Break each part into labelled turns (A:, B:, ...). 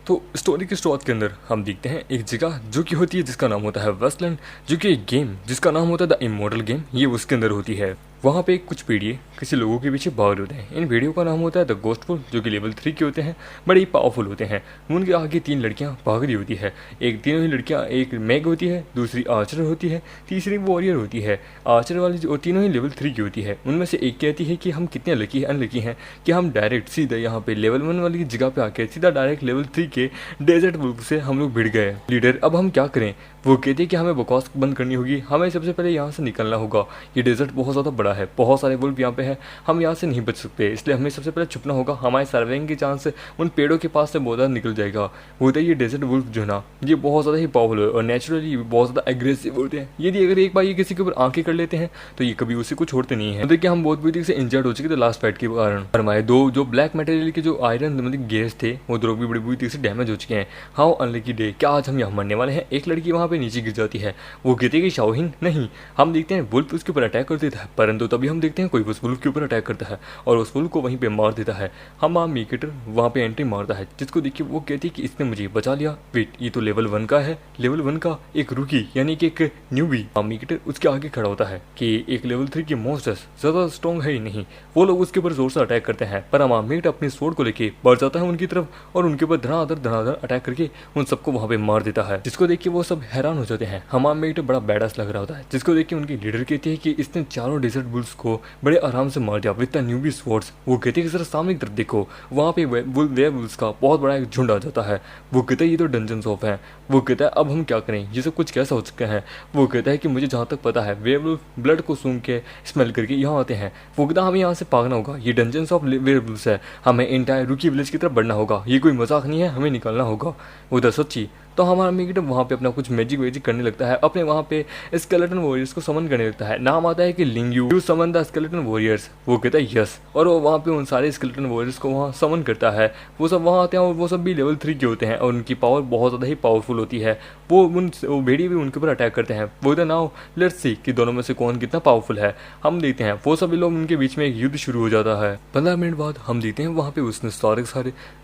A: तो स्टोरी की शुरुआत के अंदर हम देखते हैं एक जगह जो कि होती है जिसका नाम होता है वेस्टलैंड, जो कि एक गेम जिसका नाम होता है द इमॉर्टल गेम, ये उसके अंदर होती है। वहाँ पे कुछ पीढ़िए किसी लोगों के पीछे भाग होते हैं। इन वीडियो का नाम होता है द गोस्टफुल, जो कि लेवल 3 के होते हैं, बड़े ही पावरफुल होते हैं। उनके आगे 3 लड़कियाँ भाग रही होती है। एक तीनों ही लड़कियाँ, एक मैग होती है, दूसरी आर्चर होती है, तीसरी वॉरियर होती है। आर्चर वाली और तीनों ही लेवल 3 की होती है। उनमें से एक कहती है कि हम कितने लकी है, अनलकी हैं कि हम डायरेक्ट सीधा यहाँ पे लेवल 1 वाली जगह पे आके सीधा डायरेक्ट लेवल 3 के डेजर्ट वुल्फ से हम लोग भिड़ गए। लीडर, अब हम क्या करें? वो कहते हैं कि हमें बकवास बंद करनी होगी, हमें सबसे पहले यहाँ से निकलना होगा। ये डेजर्ट बहुत ज़्यादा बड़ा है, बहुत सारे वुल्फ यहाँ पे है, हम यहाँ से नहीं बच सकते, इसलिए हमें सबसे पहले छुपना होगा। हमारे सर्वाइविंग की चांस उन पेड़ों के पास से बहुत ज़्यादा निकल जाएगा। होता है ये डेजर्ट वुल्फ जो है ना, ये बहुत ज़्यादा ही पावरफुल है और नेचुरली बहुत ज़्यादा एग्रेसिव होते हैं। यदि अगर एक बार ये किसी के ऊपर आंखें कर लेते हैं तो ये कभी उसी को छोड़ते नहीं है। देखिए, हम बहुत बुरी तरीके से इंजर्ड हो चुके थे लास्ट फाइट के कारण। हमारे दो जो ब्लैक मटेरियल के जो आयरन मतलब गेयर्स थे, वो दोनों भी बड़ी बुरी तरीके से डैमेज हो चुके हैं। हाउ अनलकी डे, क्या आज हम यहाँ मरने वाले हैं? एक लड़की वहाँ पे नीचे गिर जाती है। वो कहती है कि शाओहिंग नहीं। हम देखते हैं वुल्फ उसके ऊपर अटैक कर देता है, परंतु तभी हम देखते हैं कोई उस वुल्फ के ऊपर अटैक करता है और उस वुल्फ को वहीं पे मार देता है। हम मीकेटर वहाँ पे एंट्री मारता है, जिसको देखिए वो कहती है कि इसने मुझे बचा लिया। वेट, ये तो लेवल 1 का है। लेवल 1 का एक रुकी यानी कि एक न्यूबी। मीकेटर उसके आगे खड़ा होता है कि एक लेवल 3 की मोस्टर्स ज्यादा स्ट्रॉन्ग है ही नहीं। वो लोग उसके ऊपर जोर से अटैक करते हैं, पर मीकेटर अपनी स्वॉर्ड को लेके बढ़ जाता है उनकी तरफ और उनके ऊपर धनाधर अटैक करके उन सबको वहाँ पे मार देता है, जिसको देख के वो सब हैरान हो जाते हैं। मीकेटर बड़ा बैडास लग रहा होता है, जिसको देख के उनकी लीडर कहती है कि इसने चारों डेजर्ट बुल्स को बड़े आराम से मार दिया विद द न्यूबी स्वॉर्ड्स। वो कहते हैं कि जरा सामने की तरफ देखो, वहाँ पे वेयरवुल्व्स का बहुत बड़ा एक झुंड आ जाता है। वो कहता है ये तो डंजन्स ऑफ है। वो कहता है अब हम क्या करें, ये सब कुछ कैसा हो चुका है? वो कहता है कि मुझे जहाँ तक पता है वेयरवुल्फ ब्लड को सूंघ के स्मेल करके यहाँ आते हैं। वो कहता है हमें यहाँ से भागना होगा, ये डंजन्स ऑफ वेयरवुल्व्स है, हमें इंटायर रुकी विलेज की तरफ बढ़ना होगा, ये कोई मजाक नहीं है, हमें निकलना होगा उधर सच्ची। तो हमारा मीकेटर वहाँ पे अपना कुछ मैजिक वेजिक करने लगता है, अपने वहाँ पे स्केलेटन वॉरियर्स को समन करने लगता है। नाम आता है कि Ling Yu summon the skeleton warriors. वो कहता है यस, और वो वहाँ पे उन सारे स्केलेटन वॉरियर्स को वहाँ समन करता है। वो सब वहाँ आते हैं और वो सब भी लेवल 3 के होते हैं और उनकी पावर बहुत ज़्यादा ही पावरफुल होती है। वो भेड़िए भी उनके ऊपर अटैक करते हैं। वो कहते नाउ लेट्स सी कि दोनों में से कौन कितना पावरफुल है। हम देखते हैं वो सभी लोग, उनके बीच में एक युद्ध शुरू हो जाता है। 15 मिनट बाद हम देखते हैं वहाँ पे उसने सारे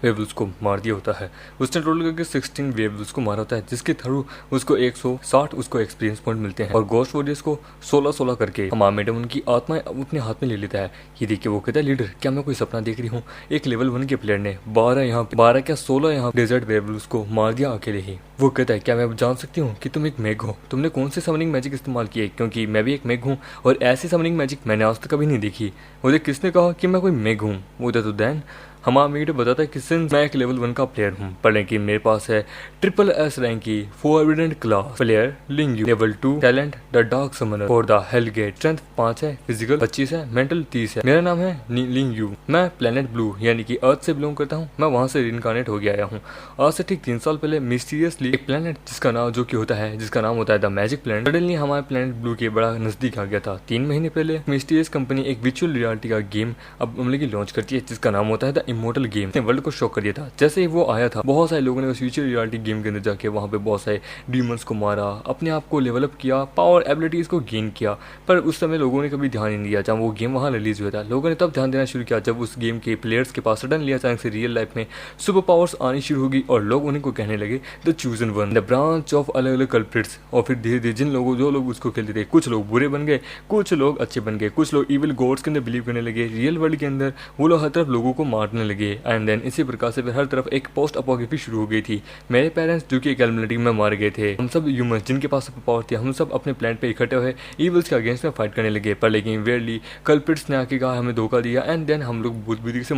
A: वेयरवुल्व्स को मार दिया होता है। उसने टोटल करके 16 वेयरवुल्व्स को मारा होता है, जिसके थ्रू उसको 160 उसको एक्सपीरियंस पॉइंट मिलते हैं और गोस्ट वॉरियर्स को 16 करके हमारा मैडम उनकी आत्माएं अपने हाथ में ले लेता है। ये देखिए वो कहता है लीडर, क्या मैं कोई सपना देख रही हूँ? एक लेवल 1 के प्लेयर ने 12 क्या 16 यहाँ डेजर्ट वेयरवुल्व्स को मार दिया अकेले ही। वो कहता है क्या मैं जान सकती हूँ कि तुम एक मेग हो? तुमने कौन से समनिंग मैजिक इस्तेमाल किए? क्योंकि मैं भी एक मेग हूँ और ऐसी समनिंग मैजिक मैंने आज तक कभी नहीं देखी। मुझे किसने कहा कि मैं कोई मेग हूँ? वो तो देन हमारा मीकेटर बताता है कि सिंस मैं एक लेवल 1 का प्लेयर हूँ, पर लेकिन मेरे पास है SSS रैंक की forbidden class player Ling Yu, level 2 talent the dark summoner for the hell gate, strength 5 है, फिजिकल 25 है, मेंटल 30 है। मेरा नाम है लिंग यू, मैं प्लेनेट ब्लू यानी कि अर्थ से बिलोंग करता हूँ। मैं वहाँ से रिइनकार्नेट हो गया आया हूँ। आज से ठीक 3 साल पहले मिस्टीरियसली एक प्लेनेट जिसका नाम होता है द मैजिक प्लेनेट, सडनली हमारे प्लेनेट ब्लू के बड़ा नजदीक आ गया था। 3 महीने पहले मिस्टीरियस कंपनी एक वर्चुअल रियलिटी का गेम अब अमले की लॉन्च करती है, जिसका नाम होता है द इमॉर्टल गेम। ने वर्ल्ड को शॉक कर दिया था। जैसे ही वो आया था, बहुत सारे लोगों ने उस फ्यूचर रियलिटी गेम के अंदर जाके वहाँ पे बहुत सारे डीमंस को मारा, अपने आप को लेवल अप किया, पावर एबिलिटीज को गेन किया। पर उस समय लोगों ने कभी ध्यान नहीं दिया। जब वो गेम वहाँ रिलीज हुआ था, लोगों ने तब ध्यान देना शुरू किया जब उस गेम के प्लेयर्स के पास सडनली अचानक से रियल लाइफ में सुपर पावर्स आनी शुरू होगी और लोग उन्हीं को कहने लगे the chosen one, the branch of अलग अलग कल्प्रिट्स। और फिर धीरे धीरे जो लोग उसको खेलते थे, कुछ लोग बुरे बन गए, कुछ लोग अच्छे बन गए, कुछ लोग इविल गॉड्स के अंदर बिलीव करने लगे। रियल वर्ल्ड के अंदर वो लोग हर तरफ लोगों को मारने लगे एंड देन इसी प्रकार से फिर हर तरफ एक पोस्ट अपोक्रिफी शुरू हो गई थी। मेरे पेरेंट्स जो कि एक कैलमिनिटी में मार गए थे, हम सब ह्यूमंस जिनके पास सुपर पावर थी, हम सब अपने प्लेनेट पे इकट्ठे हुए इविल्स के अगेंस्ट में फाइट करने लगे। पर लेकिन वेयरली कल्प्रिट्स ने आके कहा हमें धोखा दिया एंड देन हम लोग बुद्ध बुद्धि से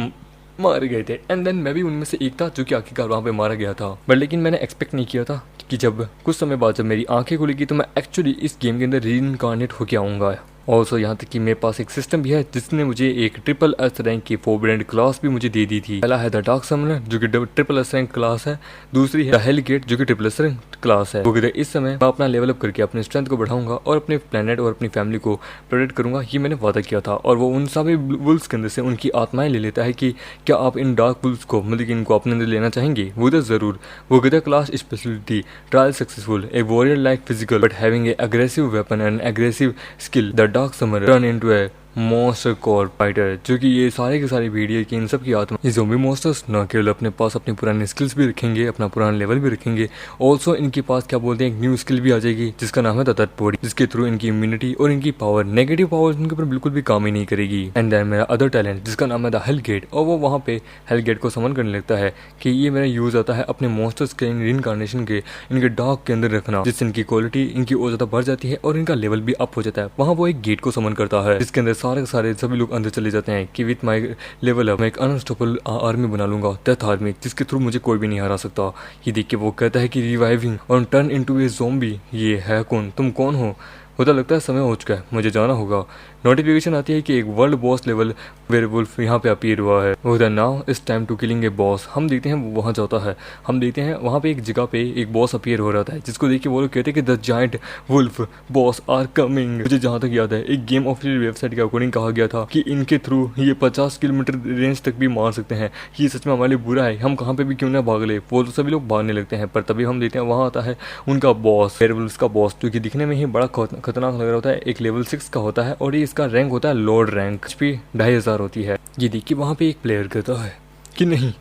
A: मारे गए थे। एंड देन मैं भी उनमें से एक था जो कि आखिरकार वहाँ पे मारा गया था। बट लेकिन मैंने एक्सपेक्ट नहीं किया था कि जब कुछ समय बाद जब मेरी आंखें खुलेगी तो मैं एक्चुअली इस गेम के अंदर रीइनकार्नेट होके आऊँगा। ऑल्सो यहाँ तक कि मेरे पास एक सिस्टम भी है जिसने मुझे एक SSS रैंक की फोरबिडन क्लास भी मुझे दे दी थी। पहला है द डार्क समनर जो कि SSS रैंक क्लास है, दूसरी है द हेल गेट जो कि SSS रैंक क्लास है। तो इस समय मैं अपना लेवल अप करके अपने स्ट्रेंथ को बढ़ाऊंगा और अपने प्लेनेट और अपनी फैमिली को प्रोटेक्ट करूंगा, ये मैंने वादा किया था। और वो उन सभी वुल्व्स के अंदर से उनकी आत्माएं ले लेता है कि क्या आप इन डार्क वुल्व्स को मतलब कि इनको अपने अंदर लेना चाहेंगे? वो तो जरूर। वो कहता class speciality trial successful, a warrior like physical but having a aggressive weapon and aggressive skill, the dark summoner turn into a monster core fighter, जो कि ये सारे के सारे वीडियो की इन सब की आत्मा। ये ज़ोंबी मॉन्स्टर्स न केवल अपने पास अपनी पुरानी स्किल्स भी रखेंगे, अपना पुराना लेवल भी रखेंगे, ऑल्सो इनके पास क्या बोलते हैं एक न्यू स्किल भी आ जाएगी जिसका नाम है द थर्ड बॉडी, जिसके थ्रू इनकी इम्यूनिटी और इनकी पावर, नेगेटिव पावर इनके ऊपर बिल्कुल भी काम ही नहीं करेगी। एंड देन मेरा अदर टैलेंट जिसका नाम है द हेल गेट, और वो वहाँ पे हेल गेट को समन करने लगता है कि ये मेरा यूज आता है अपने मॉन्स्टर्स के रीइंकार्नेशन के इनके डार्क के अंदर रखना, जिससे इनकी क्वालिटी इनकी और ज्यादा बढ़ जाती है और इनका लेवल भी अप हो जाता है। वहाँ वो एक गेट को समन करता है जिसके अंदर सारे सभी लोग अंदर चले जाते हैं कि विथ माई लेवल अप मैं एक अनस्टॉपेबल आर्मी बना लूंगा, डेथ आर्मी, जिसके थ्रू मुझे कोई भी नहीं हरा सकता। ये देख के वो कहता है कि रिवाइविंग और टर्न इनटू ए ज़ॉम्बी, ये है कौन, तुम कौन हो? मुझे लगता है समय हो चुका है, मुझे जाना होगा। नोटिफिकेशन आती है कि एक वर्ल्ड बॉस लेवल वेयरवुल्फ यहाँ पे अपीयर हुआ है। वो now it's time to killing a boss. हम देखते हैं वो वहाँ जाता है, हम देखते हैं वहाँ पे एक जगह पे एक बॉस अपीयर हो रहा था, जिसको देख के वो लोग कहते हैं कि the giant wolf boss are coming. मुझे जहाँ तक याद है एक गेम ऑफिशियल वेबसाइट के अकॉर्डिंग कहा गया था कि इनके थ्रू ये 50 किलोमीटर रेंज तक भी मार सकते हैं। ये सच में हमारे लिए बुरा है, हम कहाँ पे भी क्यों ना भाग ले। वो तो सभी लोग भागने लगते हैं, पर तभी हम देखते हैं वहाँ आता है उनका बॉस, वेयरवुल्फ का बॉस, जो कि दिखने में ही बड़ा खतरनाक लग रहा होता है। एक लेवल 6 का होता है और ये इसका रैंक होता है लॉर्ड रैंक, HP 2500 होती है। ये देखिए वहाँ पे एक प्लेयर कहता है कि नहीं,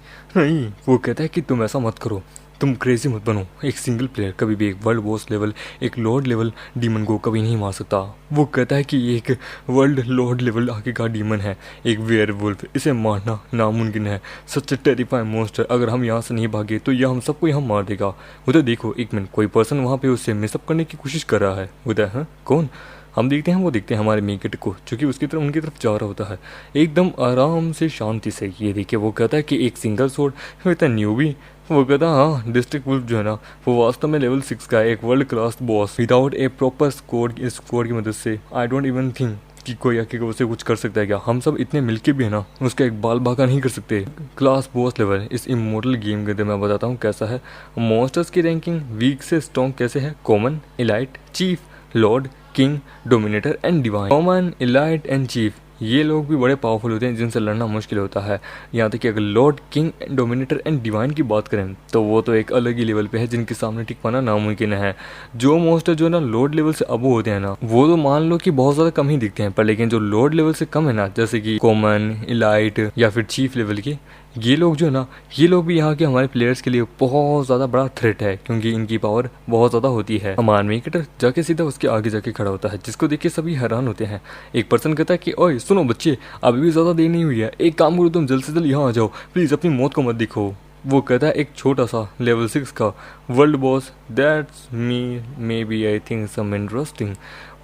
A: वो कहता है कि तुम ऐसा मत करो, तुम क्रेजी मत बनो। एक सिंगल प्लेयर कभी भी एक वर्ल्ड बॉस लेवल, एक लॉर्ड लेवल डीमन को कभी नहीं मार सकता। वो कहता है कि एक वर्ल्ड लॉर्ड लेवल आगे का डीमन है, एक वेयरवुल्फ, इसे मारना नामुमकिन है। सच टेरिफाइंग मॉन्स्टर, अगर हम यहाँ से नहीं भागे तो यह हम सबको यहाँ मार देगा। उधर देखो एक मिनट, कोई पर्सन वहाँ पे उससे मिसअप करने की कोशिश कर रहा है। उधर हाँ कौन? हम देखते हैं वो देखते हैं हमारे मेकेट को, जो कि उसकी तरफ उनकी तरफ जा रहा होता है एकदम आराम से शांति से। ये देखिए वो कहता है कि एक सिंगल सोड विद अ न्यूबी। वो कहता है हाँ, डिस्ट्रिक्ट वुल्फ जो है ना वो वास्तव में लेवल 6 का एक वर्ल्ड क्लास बॉस विदाउट ए प्रॉपर स्कोर। इस स्कोर की मदद से आई डोंट इवन थिंक कि कोई आके उसे कुछ कर सकता है क्या। हम सब इतने मिलके भी है ना उसका एक बाल बाका नहीं कर सकते। क्लास बॉस लेवल इस इमोर्टल गेम के अंदर मैं बताता हूँ कैसा है। मॉन्स्टर्स की रैंकिंग वीक से स्ट्रॉन्ग कैसे है, common, elite, chief, Lord, king, dominator and divine. Common, elite and chief ये लोग भी बड़े पावरफुल होते हैं जिनसे लड़ना मुश्किल होता है। यहाँ तक कि अगर Lord, king, dominator and divine की बात करें तो वो तो एक अलग ही लेवल पे है, जिनके सामने टिक पाना नामुमकिन है। जो मॉन्स्टर जो ना लॉर्ड लेवल से अबो होते हैं ना वो तो मान लो कि बहुत ज्यादा कम ही दिखते हैं, पर लेकिन जो लॉर्ड लेवल से कम है ना, जैसे कि कॉमन, इलाइट या फिर चीफ लेवल के, ये लोग जो है ना ये लोग भी यहाँ के हमारे प्लेयर्स के लिए बहुत ज़्यादा बड़ा थ्रेट है, क्योंकि इनकी पावर बहुत ज़्यादा होती है। हमारा मेकेटर जाके सीधा उसके आगे जाके खड़ा होता है, जिसको देख के सभी हैरान होते हैं। एक पर्सन कहता है कि ओए सुनो बच्चे, अभी भी ज़्यादा देर नहीं हुई है, एक काम करो तुम जल्द से जल्द यहाँ आ जाओ प्लीज़, अपनी मौत को मत दिखो। वो कहता है एक छोटा सा लेवल 6 का world boss, that's me, maybe I think some interesting.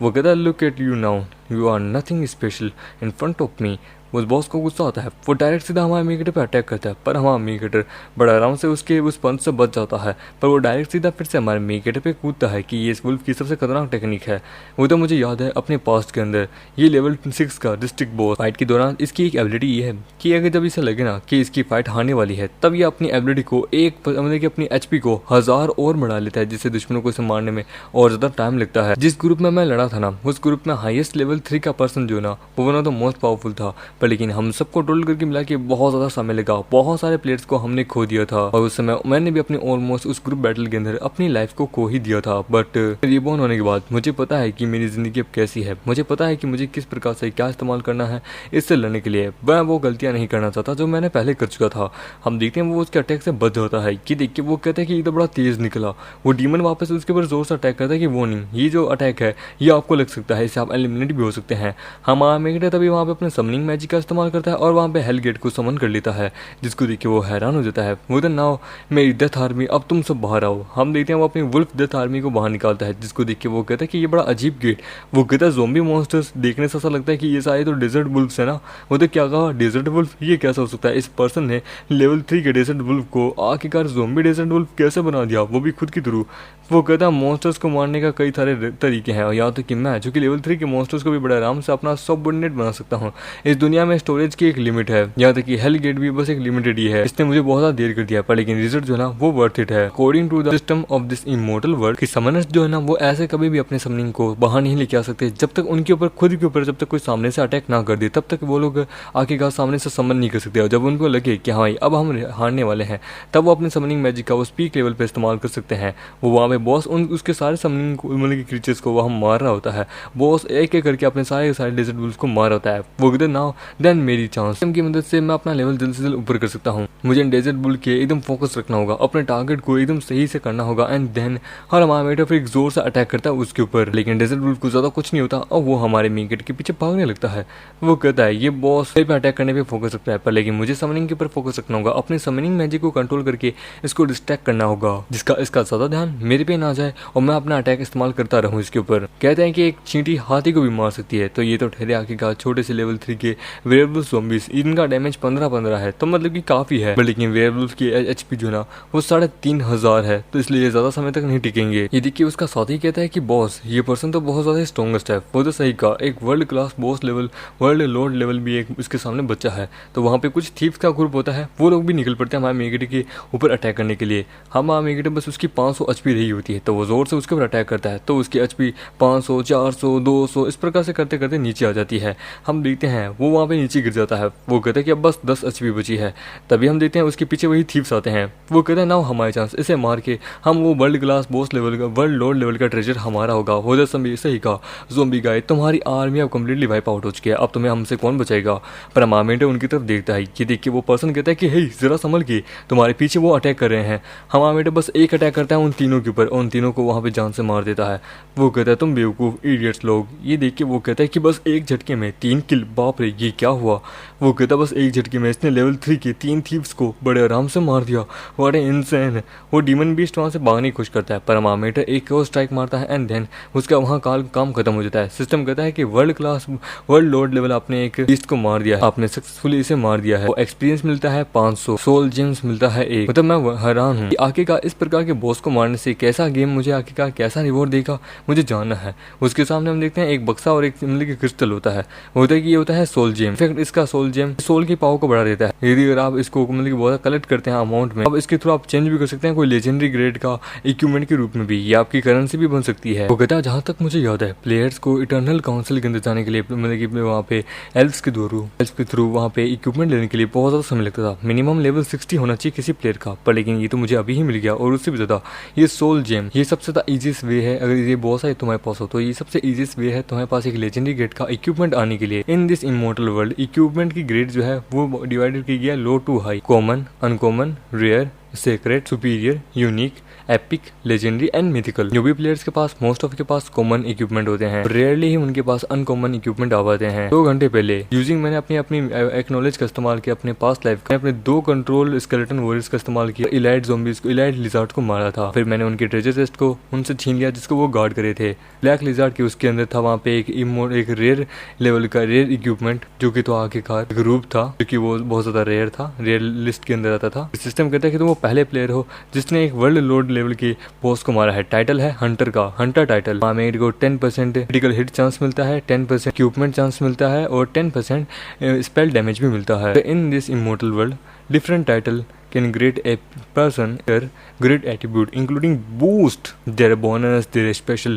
A: वो कहता है look at you now, you are nothing special in front of me. उस बॉस को गुस्सा आता है, वो डायरेक्ट सीधा हमारे मेकेटर पे अटैक करता है, पर हमारा मेकेटर बड़ा आराम से उसके उस पंच से बच जाता है। पर वो डायरेक्ट सीधा फिर से हमारे मेकेटर पे कूदता है कि ये इस वुल्फ की सबसे खतरनाक टेक्निक है। वो तो मुझे याद है अपने पास्ट के अंदर ये लेवल 6 का डिस्ट्रिक्ट बॉस फाइट के दौरान इसकी एक एबिलिटी ये है कि अगर जब इसे लगे ना कि इसकी फाइट हारने वाली है, तब ये अपनी एबिलिटी को मतलब कि अपनी HP को 1000 और बढ़ा लेता है, जिससे दुश्मनों को इसे मारने में और ज्यादा टाइम लगता है। जिस ग्रुप में मैं लड़ा था ना उस ग्रुप में हाईएस्ट लेवल 3 का पर्सन जो ना वो one of the most powerful था, पर लेकिन हम सबको कंट्रोल करके मिला के बहुत ज्यादा समय लगा, बहुत सारे प्लेयर्स को हमने खो दिया था, और उस समय मैंने भी अपनी ऑलमोस्ट उस ग्रुप बैटल के अंदर अपनी लाइफ को खो ही दिया था। बट रिबॉर्न होने के बाद मुझे पता है कि मेरी जिंदगी अब कैसी है, मुझे पता है कि मुझे किस प्रकार से क्या इस्तेमाल करना है इससे लड़ने के लिए। मैं वो गलतियां नहीं करना चाहता जो मैंने पहले कर चुका था। हम देखते हैं वो उसके अटैक से बच जाता है कि देख के वो कहता है कि ये तो बड़ा तेज निकला। वो डीमन वापस उसके ऊपर जोर से अटैक करता है कि वो नहीं, ये जो अटैक है ये आपको लग सकता है, इससे आप एलिमिनेट भी हो सकते हैं। हमारा मेकेटर तभी वहाँ पे अपने समनिंग मैजिक का इस्तेमाल करता है और वहाँ पे हेल गेट को समन कर लेता है, जिसको देख के वो हैरान हो जाता है। वो तो नाउ मेरी डेथ आर्मी, अब तुम सब बाहर आओ। हम देखते हैं वो अपनी वुल्फ डेथ आर्मी को बाहर निकालता है, जिसको देख के वो कहता है कि ये बड़ा अजीब गेट। वो कहता है ज़ॉम्बी मॉन्स्टर्स देखने से ऐसा लगता है कि ये सारे तो डेजर्ट वुल्फ्स है ना। वो तो क्या कहा, डेजर्ट वुल्फ, ये कैसा हो सकता है? इस पर्सन ने लेवल 3 के डेजर्ट वुल्फ को आखिरकार ज़ॉम्बी डेजर्ट वुल्फ कैसे बना दिया, वो भी खुद की थ्रू। वो कहता है मॉन्स्टर्स को मारने का कई सारे तरीके हैं, और यहाँ तक कि मैं जो कि लेवल 3 के मॉन्स्टर्स को भी बड़े आराम से अपना सबऑर्डिनेट बना सकता हूँ। इस दुनिया में स्टोरेज की एक लिमिट है, यहाँ तक कि हेल गेट भी बस एक लिमिटेड ही है। इसने मुझे बहुत ज्यादा देर कर दिया, पर लेकिन रिजल्ट जो है ना वो वर्थ इट है। According to the system of this immortal world, कि समनर्स जो है ना वो ऐसे कभी भी अपने समनिंग को बाहर नहीं लेके आ सकते जब तक उनके ऊपर खुद के ऊपर जब तक कोई सामने से अटैक ना कर दे, तब तक वो लोग आखिरकार सामने से समन नहीं कर सकते। और जब उनको लगे कि हाँ अब हम हारने वाले हैं, तब वो अपने समनिंग मैजिक का वो स्पीक लेवल पे इस्तेमाल कर सकते हैं। वो वहाँ पे बॉस उसके सारे समनिंग मतलब क्रीचर्स को वहाँ मार रहा होता है। बॉस एक एक करके अपने सारे डेजर्ट वुल्फ को मार होता है। वो कहते नाउ देन मेरी चांस की मदद से मैं अपना लेवल जल्द से जल्द ऊपर कर सकता हूँ। मुझे डेजर्ट वुल्फ के एकदम फोकस रखना होगा, अपने टारगेट को एकदम सही से करना होगा एंड देन हर हमारा मेटर फिर एक जोर से अटैक करता है उसके ऊपर। लेकिन डेजर्ट वुल्फ को ज्यादा कुछ नहीं होता और वो हमारे मीगेट के पीछे भागने लगता है। वो कहता है ये बॉस पे अटैक करने पे फोकस रखता है, पर लेकिन मुझे समनिंग के ऊपर फोकस रखना होगा, अपने समनिंग मैजिक को कंट्रोल करके इसको डिस्ट्रैक्ट करना होगा, जिसका इसका ज्यादा ध्यान मेरे पे ना जाए और मैं अपना अटैक इस्तेमाल करता रहूं इसके ऊपर। कहते हैं कि एक चींटी हाथी को भी मार सकती है। तो ये तो ठहरे आखिरकार छोटे से लेवल 3 के वेयरवुल्फ ज़ॉम्बीज, इनका डैमेज 15-15 है, तो मतलब कि काफी है। लेकिन वेयरवुल्फ की एचपी जो ना वो 3500 है, तो इसलिए ज्यादा समय तक नहीं टिकेंगे। ये देखिए उसका साथी कहता है कि बॉस ये पर्सन तो बहुत ज्यादा स्ट्रॉन्गेस्ट है। वो तो सही कहा, एक world class boss level world Lord level भी एक इसके सामने बच्चा है। तो वहाँ पे कुछ थीव्स का ग्रुप होता है, वो लोग भी निकल पड़ते हैं हमारे मेगेट के ऊपर अटैक करने के लिए। हमारा मेगेट बस उसकी 500 एचपी रही होती है, तो वो जोर से उसके ऊपर अटैक करता है, तो उसकी एचपी 500 400 200 इस प्रकार से करते करते नीचे आ जाती है। हम देखते हैं वो वहाँ पे नीचे गिर जाता है। वो कहता है कि अब बस 10 एचपी बची है। तभी हम देखते हैं उसके पीछे वही थीव्स आते हैं। वो कहते हैं नाउ हमारे चांस, इसे मार के हम वो वर्ल्ड क्लास बॉस लेवल का वर्ल्ड लॉर्ड लेवल का ट्रेजर हमारा होगा। हो जाए सही कहा ज़ॉम्बी गाय, तुम्हारी आर्मी अब कंप्लीटली वाइप आउट हो चुकी है, अब तुम्हें हमसे कौन बचाएगा। पर मामेंट उनकी तरफ देखता है, ये देख के वो पर्सन कहता है कि हे जरा संभल के, तुम्हारे पीछे वो अटैक कर रहे हैं। हमारा बस एक अटैक करता है उन तीनों के ऊपर, उन तीनों को वहाँ पे जान से मार देता है। वो कहता है तुम बेवकूफ इडियट्स लोग। ये देख के वो कहता है कि बस एक झटके में 3 किल, बाप रे ये क्या हुआ। वो कहता है बस एक झटके में इसने लेवल 3 के 3 थीव्स को बड़े आराम से मार दिया, बड़े इंसान। वो डीमन बीस्ट वहाँ से भागने की कोशिश करता है, पर मामेटर एक और स्ट्राइक मारता है एंड देन उसका वहाँ काम खत्म हो जाता है। सिस्टम कहता है कि world class world Lord level आपने एक बीस्ट को मार दिया है, आपने सक्सेसफुली इसे मार दिया है। एक्सपीरियंस मिलता है 500, सोल जेम्स मिलता है 1। मतलब मैं हैरान हूँ आखिरकार इस प्रकार के बॉस को मारने से कैसा गेम मुझे आखिरकार कैसा रिवॉर्ड देगा, मुझे जानना है। उसके सामने हम देखते हैं एक बक्सा और एक मतलब कि क्रिस्टल होता है। होता है कि ये होता है सोल जेम। इनफैक्ट इसका सोल जेम सोल की पावर को बढ़ा देता है। यदि अगर आप इसको मतलब कि बहुत कलेक्ट करते हैं अमाउंट में, अब इसके थ्रू आप चेंज भी कर सकते हैं कोई लेजेंडरी ग्रेड का इक्विपमेंट के रूप में भी, ये आपकी करेंसी भी बन सकती है। वो कहता है जहाँ तक मुझे याद है प्लेयर्स को इटर्नल काउंसिल के अंदर जाने के लिए मतलब कि वहाँ पे एल्व्स के थ्रू वहाँ पे इक्विपमेंट लेने के लिए बहुत ज़्यादा समय लगता था। मिनिमम लेवल 60 होना चाहिए किसी प्लेयर का, पर लेकिन ये तो मुझे अभी ही मिल गया और उससे भी ज़्यादा। ये सोल जेम ये सबसे ज़्यादा ईजीएस्ट वे है, अगर ये बॉस है तुम्हारे पास हो तो ये सबसे ईजीएस्ट वे है तुम्हारे पास एक लेजेंडरी ग्रेड का इक्विपमेंट आने के लिए। In this immortal world equipment की ग्रेड जो है वो डिवाइडेड की गया low to high, common, uncommon, rare, secret, superior, unique, epic, legendary and mythical. जो भी प्लेयर्स के पास मोस्ट ऑफ के पास कॉमन इक्विपमेंट होते हैं, रेयरली ही उनके पास अनकॉमन इक्विपमेंट आ पाते हैं। 2 घंटे पहले यूजिंग मैंने अपनी एक्नॉलेज का इस्तेमाल किया अपने पास्ट लाइफ में, अपने 2 कंट्रोल स्केलेटन वॉरियर्स का इस्तेमाल किया, इलाइट ज़ॉम्बीज को इलाइट लिजार्ड को मारा था। फिर मैंने उनके ट्रेजर चेस्ट को उनसे छीन लिया जिसको वो गार्ड करे थे। ब्लैक लिजार्ड के उसके अंदर था वहाँ पे एक रेयर लेवल का रेयर इक्विपमेंट जो कि तो आखिरकार एक रूप था जो कि वो बहुत ज्यादा रेयर था, रेयर लिस्ट के अंदर आता था। सिस्टम कहता है कि तुम वो पहले प्लेयर हो जिसने एक वर्ल्ड लॉर्ड लेवल के बॉस को मारा है। टाइटल है हंटर का, हंटर टाइटल। मेरे को 10% क्रिटिकल हिट चांस मिलता है, 10% इक्विपमेंट चांस मिलता है और 10% स्पेल डैमेज भी मिलता है। इन this immortal world different title can grant a person their great attribute including boost their bonus, their special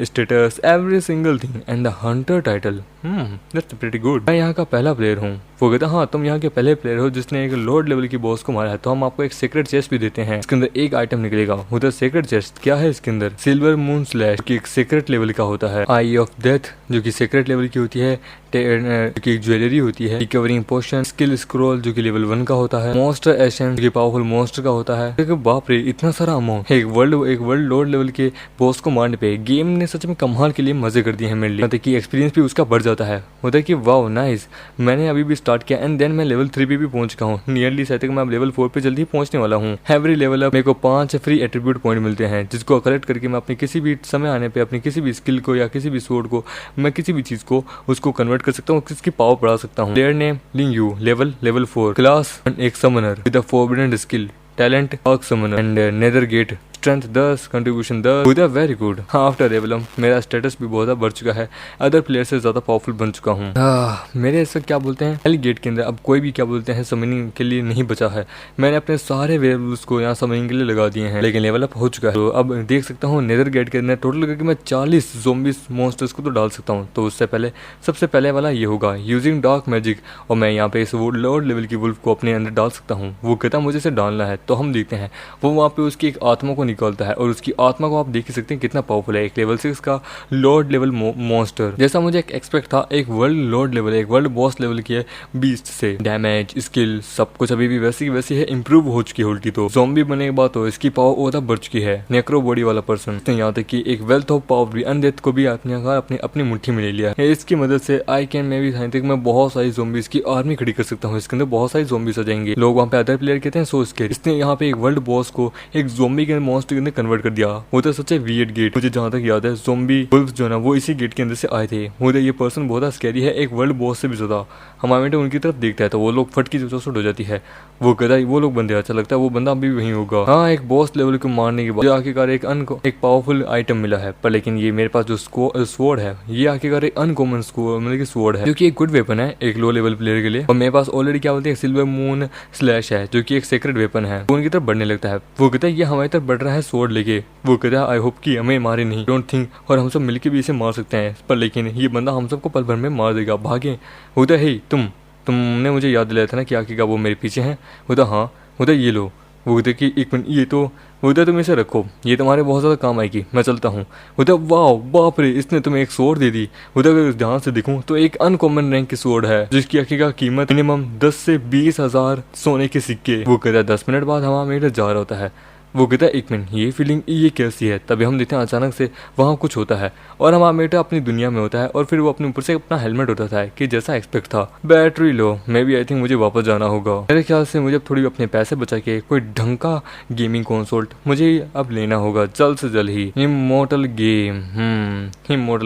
A: status, every single thing and the hunter title. That's pretty good. मैं यहाँ का पहला player हूँ। वो कहता हाँ तुम यहाँ के पहले प्लेयर हो जिसने एक लॉर्ड लेवल की बॉस को मारा है, तो हम आपको एक सीक्रेट चेस्ट भी देते हैं। इसके अंदर एक आइटम निकलेगा। उधर सीक्रेट चेस्ट क्या है इसके अंदर, सिल्वर मून स्लैश की एक सीक्रेट लेवल का होता है, आई ऑफ डेथ जो कि सीक्रेट लेवल की होती है, जो कि ज्वेलरी होती है, रिकवरिंग पोशन, स्किल स्क्रॉल जो कि लेवल 1 का होता है, मॉन्स्टर एसेंस जो कि पावरफुल मॉन्स्टर का होता है। देखो बाप रे इतना सारा अमाउंट एक वर्ल्ड लॉर्ड लेवल के बॉस को मारने पे गेम ने सच में कमाल के लिए मजे कर दिए हैं मेरे लिए। मतलब कि एक्सपीरियंस भी उसका बढ़ जाता है। होता है कि वाओ नाइस, मैंने अभी भी स्टार्ट किया एंड देन मैं लेवल 3 पे भी पहुंच गया हूँ। नियरली शायद तक मैं अब लेवल 4 पे जल्दी पहुंचने वाला हूँ। एवरी लेवल अप मेरे को 5 फ्री एट्रीब्यूट पॉइंट मिलते हैं जिसको कलेक्ट करके मैं अपने किसी भी समय आने पे अपनी किसी भी स्किल को या किसी भी स्वॉर्ड को मैं किसी भी चीज को उसको कन्वर्ट कर सकता हूँ, किसकी पावर बढ़ा सकता हूँ। Player name Ling Yu, level 4, class एक summoner with a forbidden skill, talent arch summoner and nether gate, strength 10, contribution 10, with very good. After level up मेरा स्टेटस भी बहुत बढ़ चुका है, अदर प्लेयर से ज्यादा पावरफुल बन चुका हूँ। मेरे ऐसा क्या बोलते हैं हेल गेट के अंदर अब कोई भी क्या बोलते हैं समनिंग के लिए नहीं बचा है। मैंने अपने सारे वेयरवुल्व्स को यहाँ समनिंग के लिए लगा दिए हैं, लेकिन लेवल अप हो चुका है। तो अब देख सकता हूँ नेदर गेट के अंदर टोटल करके मैं 40 ज़ॉम्बीज मॉन्स्टर्स को तो डाल सकता हूँ। तो उससे पहले सबसे पहले वाला ये होगा यूजिंग डार्क मैजिक, और मैं यहाँ पे इस लॉर्ड लेवल की वुल्फ को अपने अंदर डाल सकता हूँ। वो कहता मुझे इसे डालना है, तो हम देखते हैं। वो वहाँ पे उसकी एक आत्मा को निकालता है और उसकी आत्मा को आप देख ही सकते हैं कितना पावरफुल है। एक लेवल 6 का लॉर्ड लेवल मॉन्स्टर, जैसा मुझे एक एक्सपेक्ट था। एक वर्ल्ड लॉर्ड लेवल, एक वर्ल्ड बॉस लेवल की है बीस्ट से। डैमेज, स्किल, सब कुछ अभी भी वैसी की वैसी है, इंप्रूव हो चुकी है उल्टी तो। ज़ॉम्बी बनने के बाद तो इसकी पावर और बढ़ चुकी है। नेक्रो बॉडी वाला पर्सन, यहाँ तक कि एक वेल्थ ऑफ पावर भी अनडेथ को भी अपनी मुट्ठी में ले लिया है। इसकी मदद से आई कैन मे बी साइंटिक मैं बहुत सारी ज़ॉम्बीज की आर्मी खड़ी कर सकता हूँ। इसके अंदर बहुत सारी ज़ॉम्बीज आ जाएंगे। लोग वहाँ पे अदर प्लेयर कहते हैं सो इसके। इसने यहाँ पे एक वर्ल्ड बॉस को एक ज़ॉम्बी के मॉन्स्टर के अंदर कन्वर्ट कर दिया। वो तो सच है वियर्ड गेट। मुझे जहाँ तक याद है ज़ॉम्बी वुल्फ जो है ना वो इसी गेट के अंदर से आए थे। मुझे ये पर्सन बहुत स्कैरी है, एक वर्ल्ड बॉस से भी ज्यादा। हमारे उनकी तरफ देखता है तो वो लोग फट की चौसठ हो जाती है। वो गधा वो लोग बंदे अच्छा लगता है, वो बंदा अभी वहीं होगा। हाँ, एक बॉस लेवल को मारने के बाद आखिरकार एक पावरफुल आइटम मिला है। पर लेकिन ये मेरे पास जो स्वॉर्ड है ये आखिरकार एक अनकॉमन मतलब कि स्वॉर्ड है, जो कि एक गुड वेपन है एक लो लेवल प्लेयर के लिए। और मेरे पास ऑलरेडी क्या बोलते हैं सिल्वर मून स्लैश है, जो कि एक सेक्रेट वेपन है। वो उनकी तरफ बढ़ने लगता है। वो कहता है ये हमारी तरफ बढ़ रहा है स्वॉर्ड लेके। वो कहता है आई होप कि हमें मारे नहीं, डोंट थिंक, और हम सब मिलकर भी इसे मार सकते हैं। पर लेकिन ये बंदा हम सबको पल भर में मार देगा, भागे। होता है तुमने मुझे याद दिलाया था ना कि आखिरकार वो मेरे पीछे हैं। होता हाँ, होता ये लो। वो कहते कि एक मिनट ये तो होता तुम इसे रखो, ये तुम्हारे बहुत ज़्यादा काम आएगी, मैं चलता हूँ। होता वाह बाप रे, इसने तुम्हें एक स्वॉर्ड दे दी। होता अगर ध्यान से देखूँ तो एक अनकॉमन रैंक की स्वॉर्ड है, जिसकी आखिरकार कीमत मिनिमम 10 से 20 हजार सोने के सिक्के। वो कहता है 10 मिनट बाद हमारा मीटर जा रहा होता है। वो कहता है एक मिनट ये फीलिंग ये कैसी है। तभी हम देखते हैं अचानक से वहाँ कुछ होता है और हमारा बेटा अपनी दुनिया में होता है और फिर वो अपने ऊपर से अपना हेलमेट उठाता है कि जैसा एक्सपेक्ट था। Battery low, maybe I think मुझे वापस जाना होगा। मेरे ख्याल से मुझे थोड़ी अपने पैसे बचा के कोई ढंग का गेमिंग कंसोल मुझे अब लेना होगा जल्द से जल्द ही। इमॉर्टल